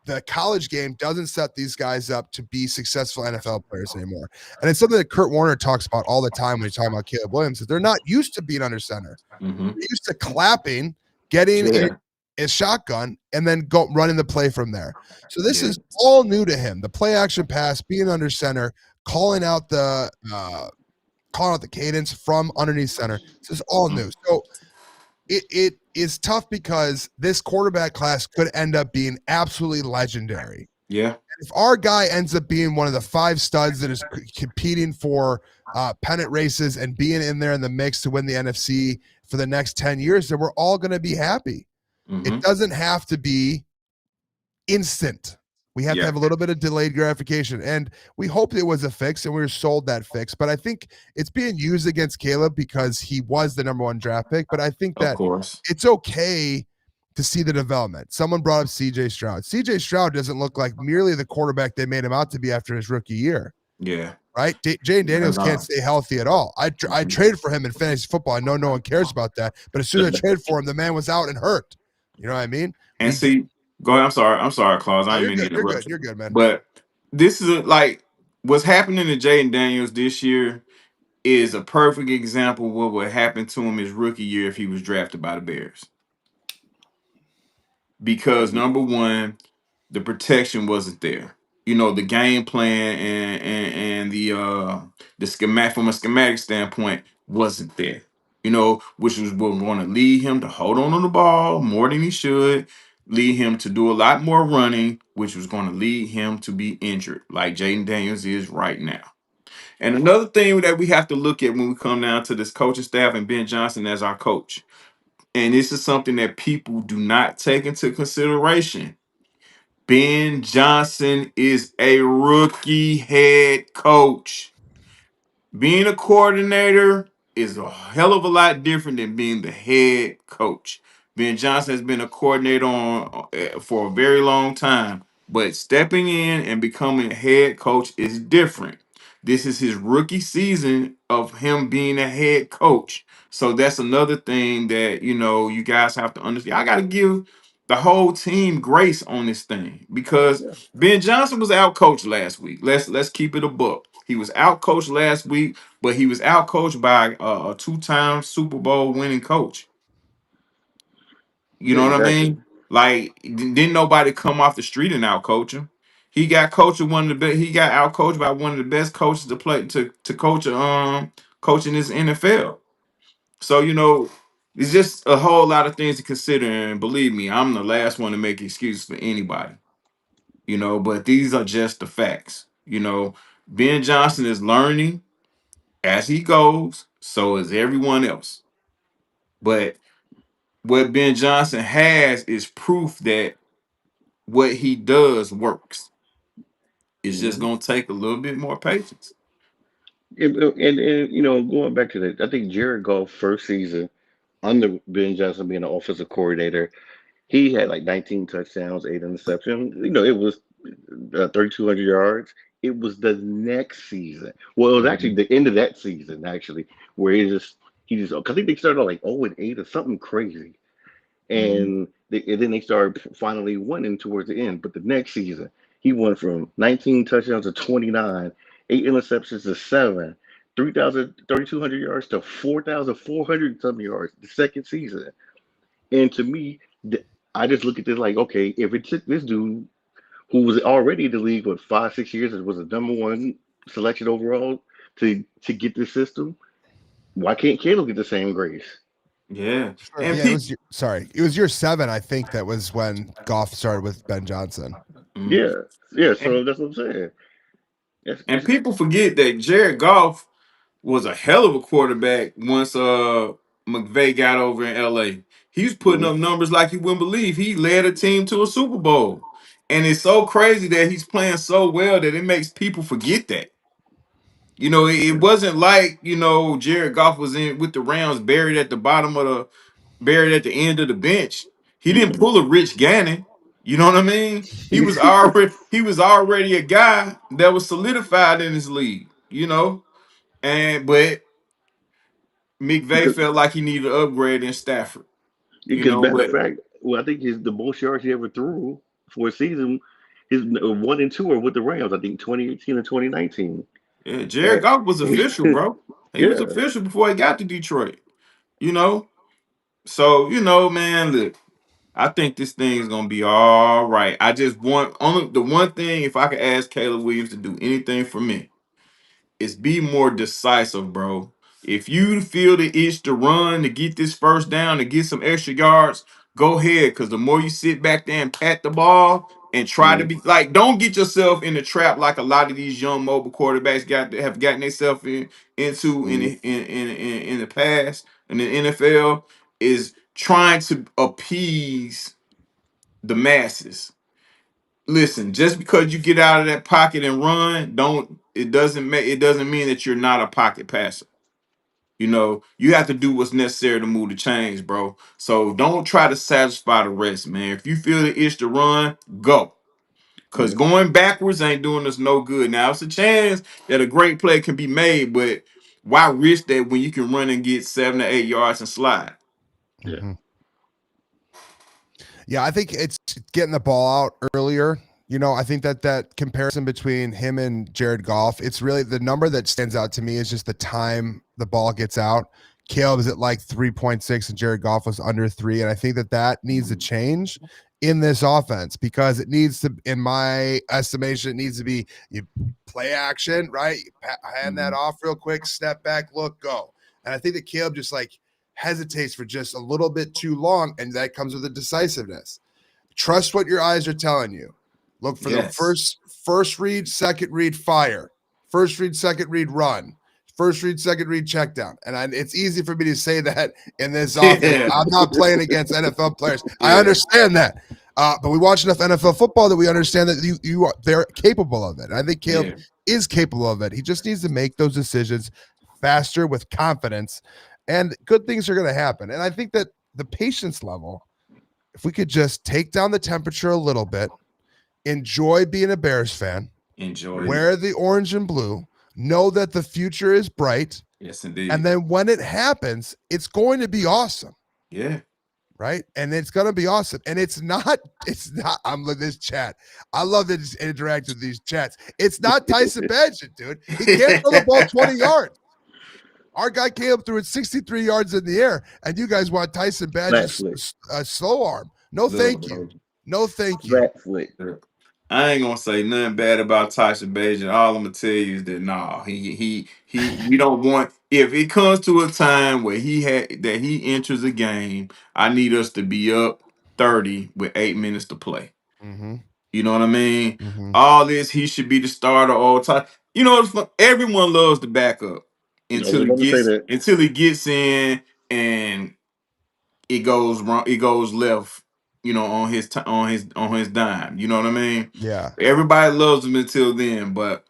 the college game doesn't set these guys up to be successful NFL players anymore. And it's something that Kurt Warner talks about all the time when he's talking about Caleb Williams, that they're not used to being under center. Mm-hmm. They're used to clapping, getting a shotgun, and then go running the play from there. So this is all new to him. The play action pass, being under center, calling out the cadence from underneath center. This is all new. So it is tough because this quarterback class could end up being absolutely legendary. Yeah. If our guy ends up being one of the 5 studs that is competing for pennant races and being in there in the mix to win the NFC for the next 10 years, then we're all going to be happy. Mm-hmm. It doesn't have to be instant. We have to have a little bit of delayed gratification. And we hoped it was a fix and we were sold that fix. But I think it's being used against Caleb because he was the number 1 draft pick. But I think that it's okay to see the development. Someone brought up CJ Stroud. CJ Stroud doesn't look like merely the quarterback they made him out to be after his rookie year. Yeah. Right? Jane Daniels can't stay healthy at all. I traded for him in fantasy football. I know no one cares about that. But as soon as I traded for him, the man was out and hurt. You know what I mean? And go ahead. I'm sorry, Claus. I didn't mean to interrupt. You're good, man. But this is like what's happening to Jaden Daniels this year is a perfect example of what would happen to him his rookie year if he was drafted by the Bears. Because number one, the protection wasn't there. You know, the game plan and the schematic from a schematic standpoint wasn't there. You know, which was going to lead him to hold on to the ball more than he should, lead him to do a lot more running, which was going to lead him to be injured, like Jaden Daniels is right now. And another thing that we have to look at when we come down to this coaching staff and Ben Johnson as our coach, and this is something that people do not take into consideration. Ben Johnson is a rookie head coach. Being a coordinator is a hell of a lot different than being the head coach. Ben Johnson has been a coordinator for a very long time, but stepping in and becoming a head coach is different. This is his rookie season of him being a head coach. So that's another thing that, you guys have to understand. I got to give the whole team grace on this thing because Ben Johnson was out coached last week. Let's keep it a buck. He was out coached last week, but he was out coached by a 2-time Super Bowl winning coach. You know what I mean? Like, didn't nobody come off the street and out coach him. He got coached with one of the best. He got out coached by one of the best coaches to play to coach coaching this NFL. So it's just a whole lot of things to consider. And believe me, I'm the last one to make excuses for anybody. But these are just the facts. Ben Johnson is learning as he goes. So is everyone else. But what Ben Johnson has is proof that what he does works. It's just Mhm. gonna take a little bit more patience. And going back to that, I think Jared Goff first season under Ben Johnson being an offensive coordinator, he had like 19 touchdowns, 8 interceptions. It was 3,200 yards. It was the next season. Well, it was actually Mhm. the end of that season, actually, where he just, I think they started like 0-8 or something crazy. Mhm. And then they started finally winning towards the end. But the next season, he went from 19 touchdowns to 29, 8 interceptions to 7, 3,200 yards to 4,400 some yards the second season. And to me, I just look at this like, okay, if it took this dude who was already in the league with 5, 6 years and was a number 1 selection overall to get this system, why can't Caleb get the same grace? Yeah, Sure. and Yeah, people. it was year 7, I think, that was when Goff started with Ben Johnson. Yeah, yeah. So And, that's what I'm saying. and It's people forget that Jared Goff was a hell of a quarterback once McVay got over in LA. He was putting mm, up numbers like you wouldn't believe. He led a team to a Super Bowl. And it's so crazy that he's playing so well that it makes people forget that. It yeah, wasn't like, Jared Goff was in with the Rams buried at the end of the bench. He didn't mm-mm. pull a Rich Gannon. You know what I mean? He was already a guy that was solidified in his league, but McVay because felt like he needed an upgrade in Stafford. matter of But fact, well, I think the most yards he ever threw for a season, his 1 and 2 are with the Rams. I think 2018 and 2019. yeah, Jared Uh, Goff was official, bro. He was yeah, official before he got to Detroit. You know, so man, look, I think this thing is gonna be all right. I just want only the one thing. If I could ask Caleb Williams to do anything for me, is be more decisive, bro. If you feel the itch to run to get this first down to get some extra yards, go ahead. Because the more you sit back there and pat the ball and try to mm, be like, don't get yourself in the trap like a lot of these young mobile quarterbacks have gotten themselves into mm. in the past in the NFL is trying to appease the masses. Listen, just because you get out of that pocket and run, don't it doesn't mean that you're not a pocket passer. You have to do what's necessary to move the chains, bro. So don't try to satisfy the rest, man. If you feel the itch to run, go. Cause Yeah, going backwards ain't doing us no good. Now it's a chance that a great play can be made, but why risk that when you can run and get 7 to 8 yards and slide? yeah, Mhm. Yeah, I think it's getting the ball out earlier. I think that comparison between him and Jared Goff, it's really the number that stands out to me is just the time the ball gets out. Caleb is at like 3.6 and Jared Goff was under 3. And I think that needs to change in this offense because it needs to, in my estimation, it needs to be you play action, right? You hand that off real quick, step back, look, go. And I think that Caleb just like hesitates for just a little bit too long. And that comes with the decisiveness. Trust what your eyes are telling you. Look for the Yes. first read, second read, fire. First read, second read, run. First read, second read, check down. And it's easy for me to say that in this offense. Yeah. I'm not playing against NFL players. I Yeah. understand that. But we watch enough NFL football that we understand that they're capable of it. I think Caleb Yeah. is capable of it. He just needs to make those decisions faster with confidence, and good things are going to happen. And I think that the patience level, if we could just take down the temperature a little bit, enjoy being a Bears fan, Enjoy it. wear the orange and blue, know that the future is bright, Yes, and indeed. then when it happens, it's going to be awesome, Yeah. right? And it's going to be awesome. And it's not, I'm with this chat. I love to just interact with these chats. It's not Tyson Bagent, dude. He can't throw the ball 20 yards. Our guy Caleb threw it 63 yards in the air, and you guys want Tyson flat Bagent's flick, slow arm. No, Look, thank you. bro. No, thank you. flat flick. Look. I ain't gonna say nothing bad about Tyson Bagent. All I'm gonna tell you is that we don't want, if it comes to a time where he enters a game, I need us to be up 30 with 8 minutes to play. Mm-hmm. You know what I mean? Mm-hmm. All this, he should be the starter all time. You know, everyone loves the backup I was about to say that. until he gets in and it goes wrong, it goes left, on his dime. You know what I mean? Yeah. Everybody loves him until then, but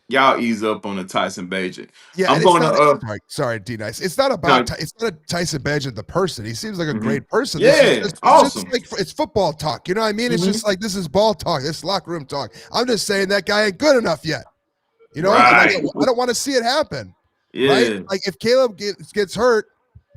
y'all ease up on the Tyson Bagent. Yeah, I'm and it's gonna not sorry, D Nice. It's not about no, it's not Tyson Bagent the person. He seems like a mhm. great person. This is Yeah, just it's just awesome. like it's football talk. You know what I mean? It's Hmm. just like this is ball talk. This locker room talk. I'm just saying that guy ain't good enough yet. You know, and Right. I don't want to see it happen. Right? Yeah. Like if Caleb gets hurt,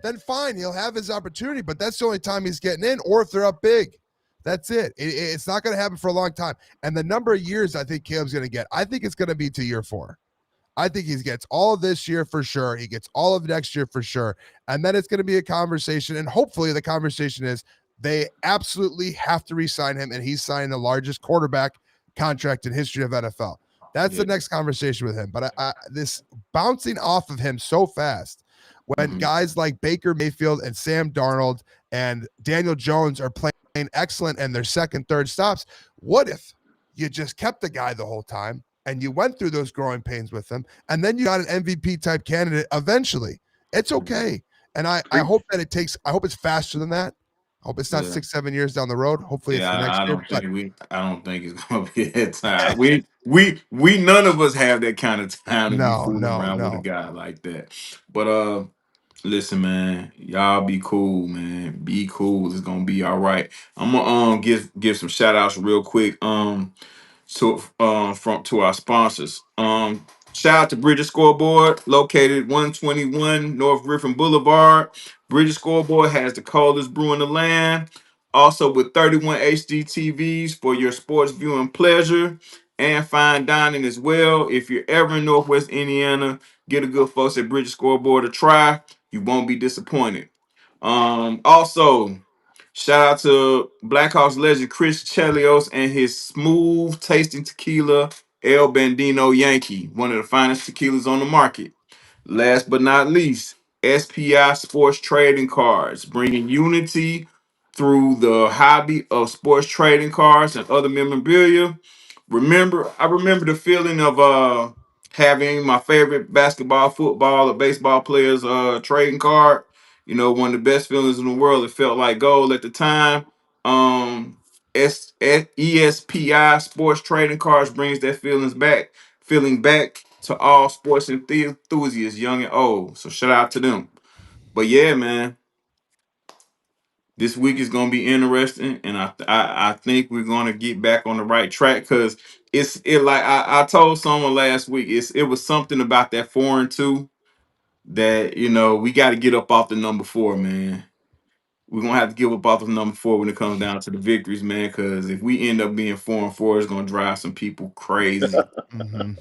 then fine, he'll have his opportunity, but that's the only time he's getting in, or if they're up big. That's it. It's not going to happen for a long time. And the number of years I think Caleb's going to get, I think it's going to be to year 4. I think he gets all of this year for sure. He gets all of next year for sure. And then it's going to be a conversation. And hopefully the conversation is they absolutely have to re-sign him. And he's signing the largest quarterback contract in history of NFL. That's the Yeah. next conversation with him. But this bouncing off of him so fast when Hmm. guys like Baker Mayfield and Sam Darnold and Daniel Jones are playing excellent and their second, third stops. What if you just kept the guy the whole time and you went through those growing pains with him and then you got an MVP type candidate eventually? It's okay. And I hope that I hope it's faster than that. I hope it's not Yeah. 6-7 years down the road. Hopefully it's Yeah, the next year. But I don't think it's gonna be that time. We none of us have that kind of time to be no, fooling no, around with a no. guy like that. But listen, man, y'all be cool, man. Be cool. It's gonna be all right. I'm gonna give some shout outs real quick. To our sponsors. Shout out to Bridges Scoreboard, located 121 North Griffin Boulevard. Bridges Scoreboard has the coldest brew in the land. Also with 31 HD TVs for your sports viewing pleasure and fine dining as well. If you're ever in Northwest Indiana, get a good folks at Bridges Scoreboard a try. You won't be disappointed. Also, shout out to Blackhawks legend Chris Chelios and his smooth tasting tequila El Bandino Yankee, one of the finest tequilas on the market. Last but not least, SPI Sports Trading Cards, bringing unity through the hobby of sports trading cards and other memorabilia. I remember the feeling of having my favorite basketball, football, or baseball players trading card. One of the best feelings in the world. It felt like gold at the time. ESPI Sports Trading Cards brings that feeling back to all sports enthusiasts, young and old. So shout out to them. But yeah, man, this week is gonna be interesting, and I think we're gonna get back on the right track because like I told someone last week, it was something about that 4-2 that we got to get up off the number 4, man. We're gonna have to give up off the number 4 when it comes down to the victories, man. Because if we end up being 4-4, it's gonna drive some people crazy. Mm-hmm.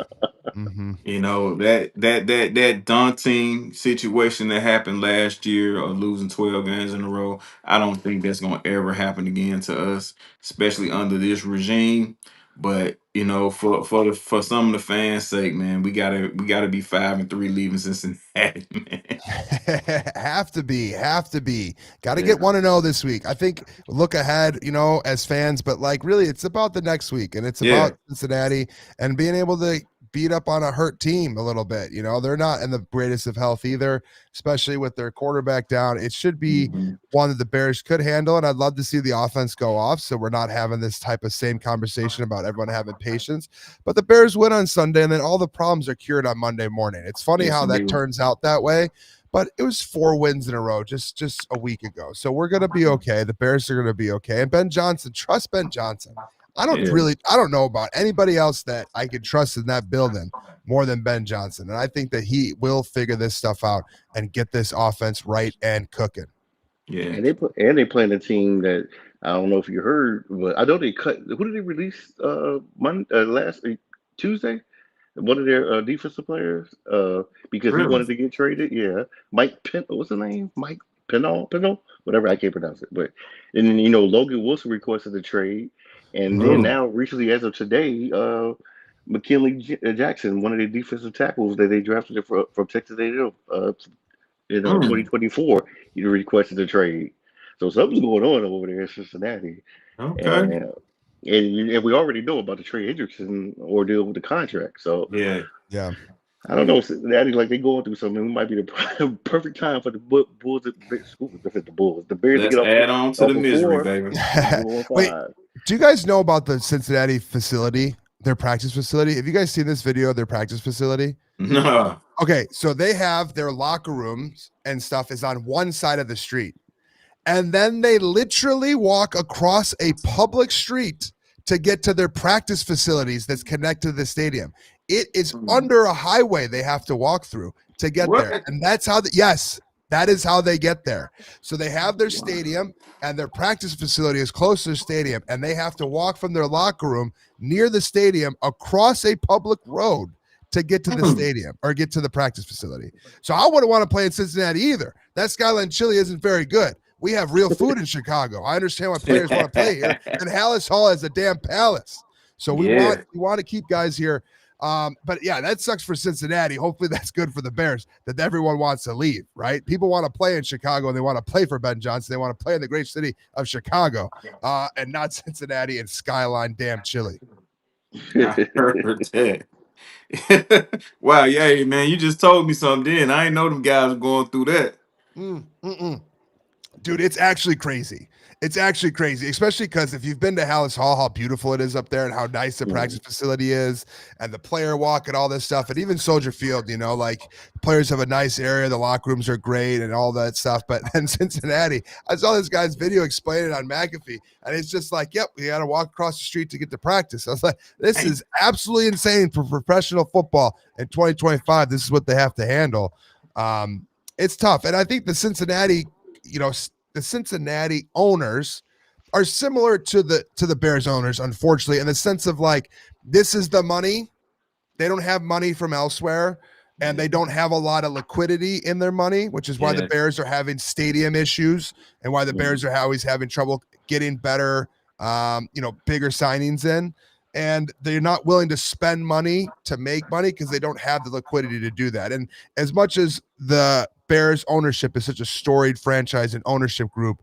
Mm-hmm. That daunting situation that happened last year of losing 12 games in a row. I don't think that's gonna ever happen again to us, especially under this regime. But for some of the fans' sake, man, we gotta be 5-3 leaving Cincinnati, man. Have to be. Got to get Yeah, 1-0 this week. I think look ahead, as fans, but like really, it's about the next week, and it's yeah. about Cincinnati and being able to beat up on a hurt team a little bit. They're not in the greatest of health either, especially with their quarterback down. It should be Mhm. one that the Bears could handle, and I'd love to see the offense go off, so we're not having this type of same conversation about everyone having patience. But the Bears win on Sunday, and then all the problems are cured on Monday morning. It's funny Yes, how that indeed. turns out that way, but it was 4 wins in a row just a week ago. So we're gonna be okay. The Bears are gonna be okay. And Ben Johnson, trust Ben Johnson. Yeah, I don't know about anybody else that I could trust in that building more than Ben Johnson. And I think that he will figure this stuff out and get this offense right and cooking. yeah. And they playing a team that I don't know if you heard, but I know they cut. Who did they release? Monday, last Tuesday. One of their defensive players, because he Really? wanted to get traded. Yeah, Mike Pen. What's his name? Mike Pennell, whatever. I can't pronounce it. But and then Logan Wilson requested a trade, And then Mm. now, recently, as of today, Jackson, one of the defensive tackles that they drafted from Texas A&M in Mm. 2024, he requested a trade. So something's going on over there in Cincinnati, Okay. and and we already know about the Trey Hendrickson ordeal with the contract. So Yeah. Yeah. I don't know. Cincinnati, like they going through something. It might be the perfect time for the Bulls. The Bears to Let's get add on to the off of misery, four baby. and go on Wait, five. do you guys know about the Cincinnati facility, their practice facility? Have you guys seen this video of their practice facility? No. Okay, so they have their locker rooms and stuff is on one side of the street. And then they literally walk across a public street to get to their practice facilities that's connected to the stadium. It is under a highway they have to walk through to get there. What? And that's how, yes, that is how they get there. So they have their stadium and their practice facility is close to the stadium. And they have to walk from their locker room near the stadium across a public road to get to the stadium or get to the practice facility. So I wouldn't want to play in Cincinnati either. That Skyline chili isn't very good. We have real food in Chicago. I understand why players want to play here, and Hallis Hall is a damn palace. So we Yeah. want to keep guys here. But yeah, that sucks for Cincinnati. Hopefully that's good for the Bears that everyone wants to leave, right? People want to play in Chicago and they want to play for Ben Johnson. They want to play in the great city of Chicago and not Cincinnati and Skyline damn chili. I heard that. Wow, yeah, man, you just told me something then. I ain't know them guys were going through that. Dude, it's actually crazy. It's actually crazy, especially because if you've been to Hallis Hall, how beautiful it is up there and how nice the practice facility is and the player walk and all this stuff. And even Soldier Field, like players have a nice area. The locker rooms are great and all that stuff. But then Cincinnati, I saw this guy's video explaining on McAfee and it's just like, yep, we got to walk across the street to get to practice. I was like, this is absolutely insane for professional football in 2025. This is what they have to handle. It's tough. And I think the Cincinnati owners are similar to the Bears owners, unfortunately, in the sense of like, this is the money. They don't have money from elsewhere, and they don't have a lot of liquidity in their money, which is why the Bears are having stadium issues and why the Bears are always having trouble getting better, bigger signings in. And they're not willing to spend money to make money because they don't have the liquidity to do that. And as much as the Bears ownership is such a storied franchise and ownership group,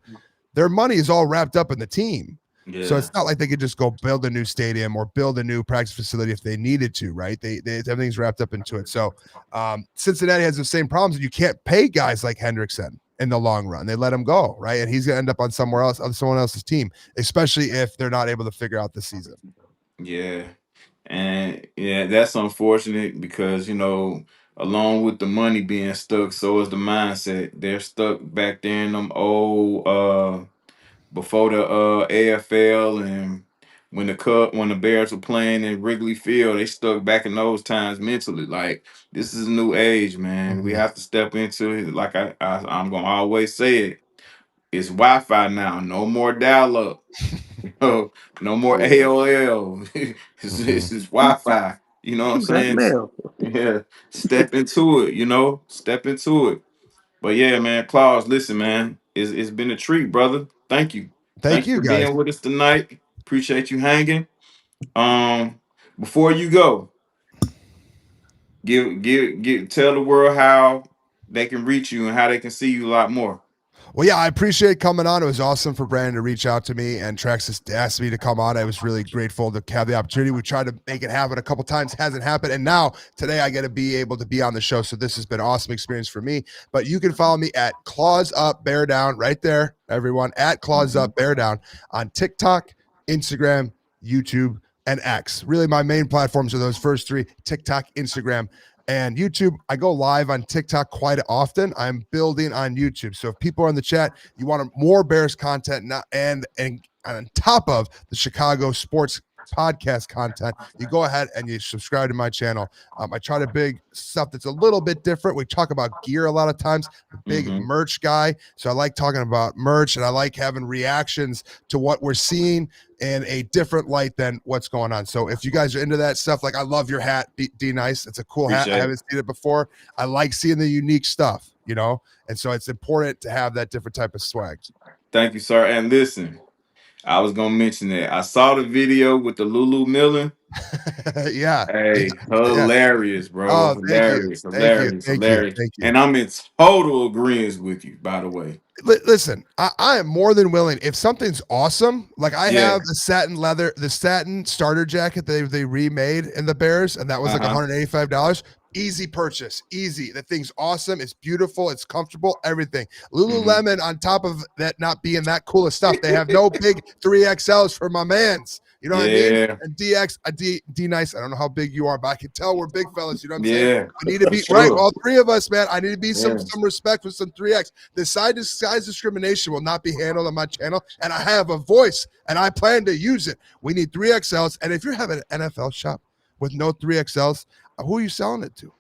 their money is all wrapped up in the team. Yeah. So it's not like they could just go build a new stadium or build a new practice facility if they needed to, right? They everything's wrapped up into it. So Cincinnati has the same problems. And you can't pay guys like Hendrickson in the long run. They let him go, right? And he's going to end up on someone else's team, especially if they're not able to figure out the season. Yeah. And yeah, that's unfortunate because, along with the money being stuck, so is the mindset. They're stuck back there in them old before the AFL and when the Bears were playing in Wrigley Field, they stuck back in those times mentally. Like, this is a new age, man. We have to step into it. Like I'm gonna always say it. It's Wi-Fi now. No more dial-up. No, no more AOL. It's just Wi-Fi. You know what I'm saying? Blackmail. Yeah. Step into it, Step into it. But yeah, man, Claus, listen, man. It's been a treat, brother. Thank you. Thank Thanks you, for guys. being with us tonight. Appreciate you hanging. Before you go, tell the world how they can reach you and how they can see you a lot more. Well, yeah, I appreciate coming on. It was awesome for Brandon to reach out to me and Trax asked me to come on. I was really grateful to have the opportunity. We tried to make it happen a couple times, hasn't happened. And now today I get to be able to be on the show. So this has been an awesome experience for me. But you can follow me at Claws Up Bear Down right there, everyone, at Claws Up Bear Down on TikTok, Instagram, YouTube, and X. Really, my main platforms are those first three: TikTok, Instagram, and YouTube. I go live on TikTok quite often. I'm building on YouTube. So if people are in the chat, you want more Bears content and on top of the Chicago sports podcast content, you go ahead and you subscribe to my channel. I try to big stuff that's a little bit different. We talk about gear a lot of times. I'm a big merch guy, so I like talking about merch and I like having reactions to what we're seeing in a different light than what's going on. So if you guys are into that stuff, like I love your hat, D Nice. It's a cool hat. I haven't seen it before. I like seeing the unique stuff, and so it's important to have that different type of swag. Thank you, sir. And listen, I was gonna mention that. I saw the video with the Lulu Millen. Yeah. Hey, Yeah. hilarious, bro. Oh, thank you. Hilarious, Thank you. hilarious, Thank you. hilarious. Thank you. And I'm in total agreement with you, by the way. Listen, I am more than willing. If something's awesome, like I Yeah. have the satin starter jacket they remade in the Bears, and that was like Uh-huh. $185. Easy purchase, easy. The thing's awesome. It's beautiful. It's comfortable. Everything. Mhm. Lululemon, on top of that not being that cool of stuff, they have no big 3XLs for my mans. You know what I mean? Yeah. And D nice. I don't know how big you are, but I can tell we're big fellas. You know what I'm saying? Yeah. I need to For be right. sure. All three of us, man. I need to be Yeah. some respect with some 3X. The size discrimination will not be handled on my channel, and I have a voice, and I plan to use it. We need 3XLs, and if you're having an NFL shop with no 3XLs, who are you selling it to?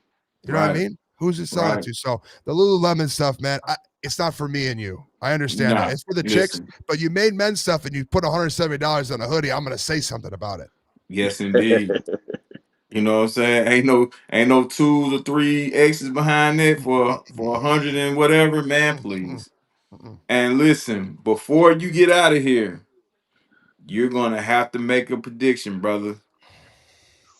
You know what I Right. mean? Who's it selling it Right. to? So the Lululemon stuff, man, it's not for me and you. I understand that. Nah. It's for the chicks, Listen. but you made men's stuff and you put $170 on a hoodie. I'm going to say something about it. Yes, indeed. You know what I'm saying? Ain't no 2s or 3X's behind it for 100 and whatever, man. Please. And listen, before you get out of here, you're gonna have to make a prediction, brother.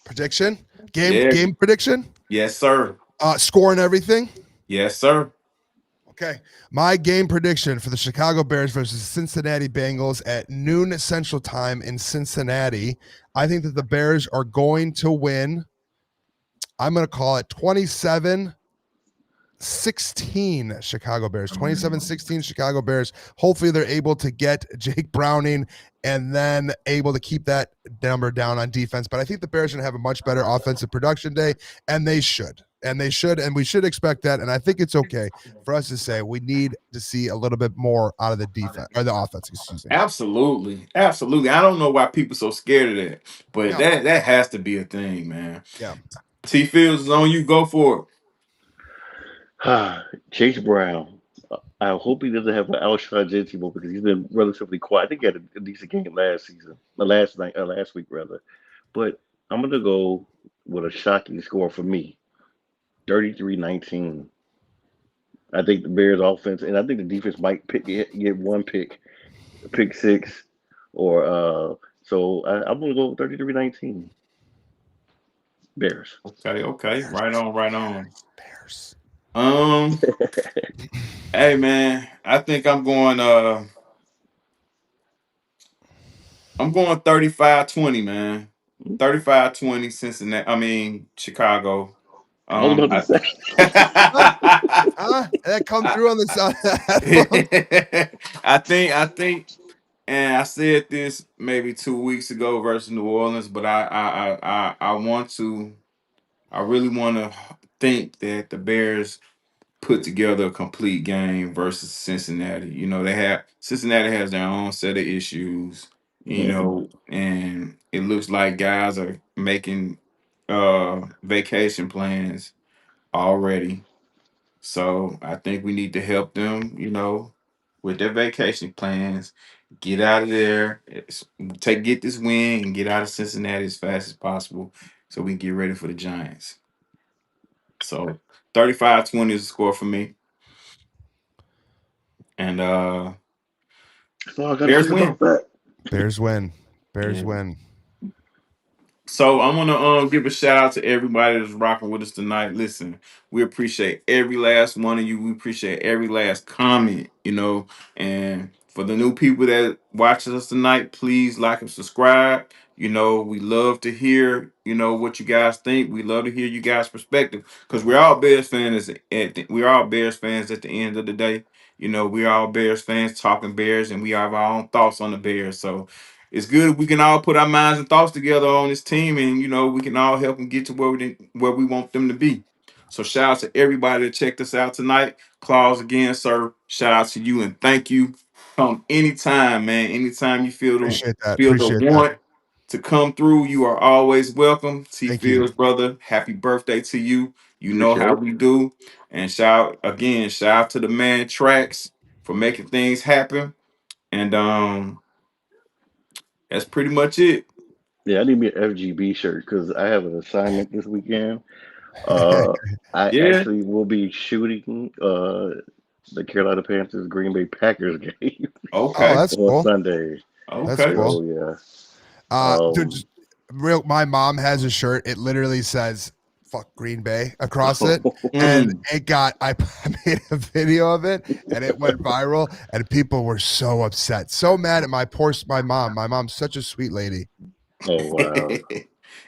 Prediction? Yeah. Game prediction? Yes, sir. Score and everything? Yes, sir. Okay. My game prediction for the Chicago Bears versus Cincinnati Bengals at noon Central Time in Cincinnati. I think that the Bears are going to win. I'm going to call it 27-16 Chicago Bears. 27-16 Chicago Bears. Hopefully they're able to get Jake Browning and then able to keep that number down on defense. But I think the Bears are going to have a much better offensive production day, and they should. And we should expect that. And I think it's okay for us to say we need to see a little bit more out of the defense or the offense, excuse me. Absolutely. Absolutely. I don't know why people so scared of that, but Yeah. that has to be a thing, man. Yeah. T Fields is on you. Go for it. Chase Brown. I hope he doesn't have an Alshon Jeffrey moment because he's been relatively quiet. I think he had a decent game last season, last week rather. But I'm gonna go with a shocking score for me, 33-19. I think the Bears offense and I think the defense might get one pick six, or so I'm gonna go 33-19. Bears. Okay, okay. Right on, right on. Bears. Hey man, I think I'm going 35-20, man. 35-20 Cincinnati. I mean Chicago. I was about to I, say. That come through on the side. I think, and I said this maybe 2 weeks ago versus New Orleans, but I really want to think that the Bears put together a complete game versus Cincinnati. You know, Cincinnati has their own set of issues, you Mhm. know, and it looks like guys are making vacation plans already. So I think we need to help them, you know, with their vacation plans. Get out of there, get this win, and get out of Cincinnati as fast as possible, so we can get ready for the Giants. So 35-20 is the score for me, and That's all I gotta Bears say win. about that. Bears win. Bears Yeah. win. So I want to give a shout out to everybody that's rocking with us tonight. Listen, we appreciate every last one of you. We appreciate every last comment, you know. And for the new people that watches us tonight, please like and subscribe. You know, we love to hear, you know, what you guys think. We love to hear you guys' perspective because we're all Bears fans. We're all Bears fans at the end of the day. You know, we're all Bears fans talking Bears, and we have our own thoughts on the Bears. So it's good if we can all put our minds and thoughts together on this team, and you know we can all help them get to where we want them to be. So shout out to everybody that checked us out tonight. Claus, again, sir, shout out to you and thank you. Come anytime, man. Anytime you Appreciate that. feel the Appreciate that. want to come through, you are always welcome. T Thank you. Fields, brother, happy birthday to you. You know Appreciate how it. we do. And shout out to the man Tracks for making things happen. And that's pretty much it. Yeah, I need me an FGB shirt because I have an assignment this weekend. Uh, I Yeah. actually will be shooting the Carolina Panthers Green Bay Packers game Oh, Okay. that's on cool. Sunday. That's Okay. cool. So yeah. Dude, Um, just real. My mom has a shirt. It literally says "fuck Green Bay" across it, and Mm. it got. I made a video of it, and it went viral, and people were so upset, so mad at my mom. My mom's such a sweet lady. oh wow.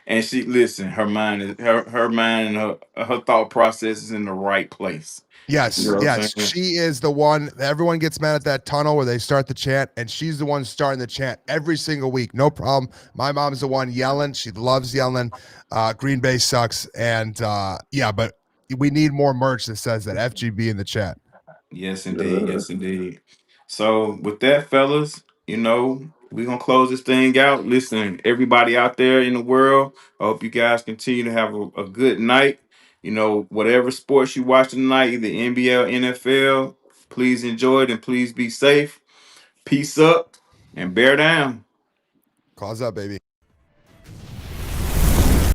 And she listen, her mind is her mind and her thought process is in the right place. You Yes, know what I'm yes, saying? she is the one. Everyone gets mad at that tunnel where they start the chant, and she's the one starting the chant every single week. No problem. My mom's the one yelling. She loves yelling. Green Bay sucks, and yeah, but we need more merch that says that FGB in the chat. Yes, indeed. Uh, Yes, indeed. So with that, fellas, we're gonna close this thing out. Listen, everybody out there in the world, I hope you guys continue to have a good night. Whatever sports you watch tonight, either NBA or NFL, please enjoy it and please be safe. Peace up and bear down. Claws up, baby.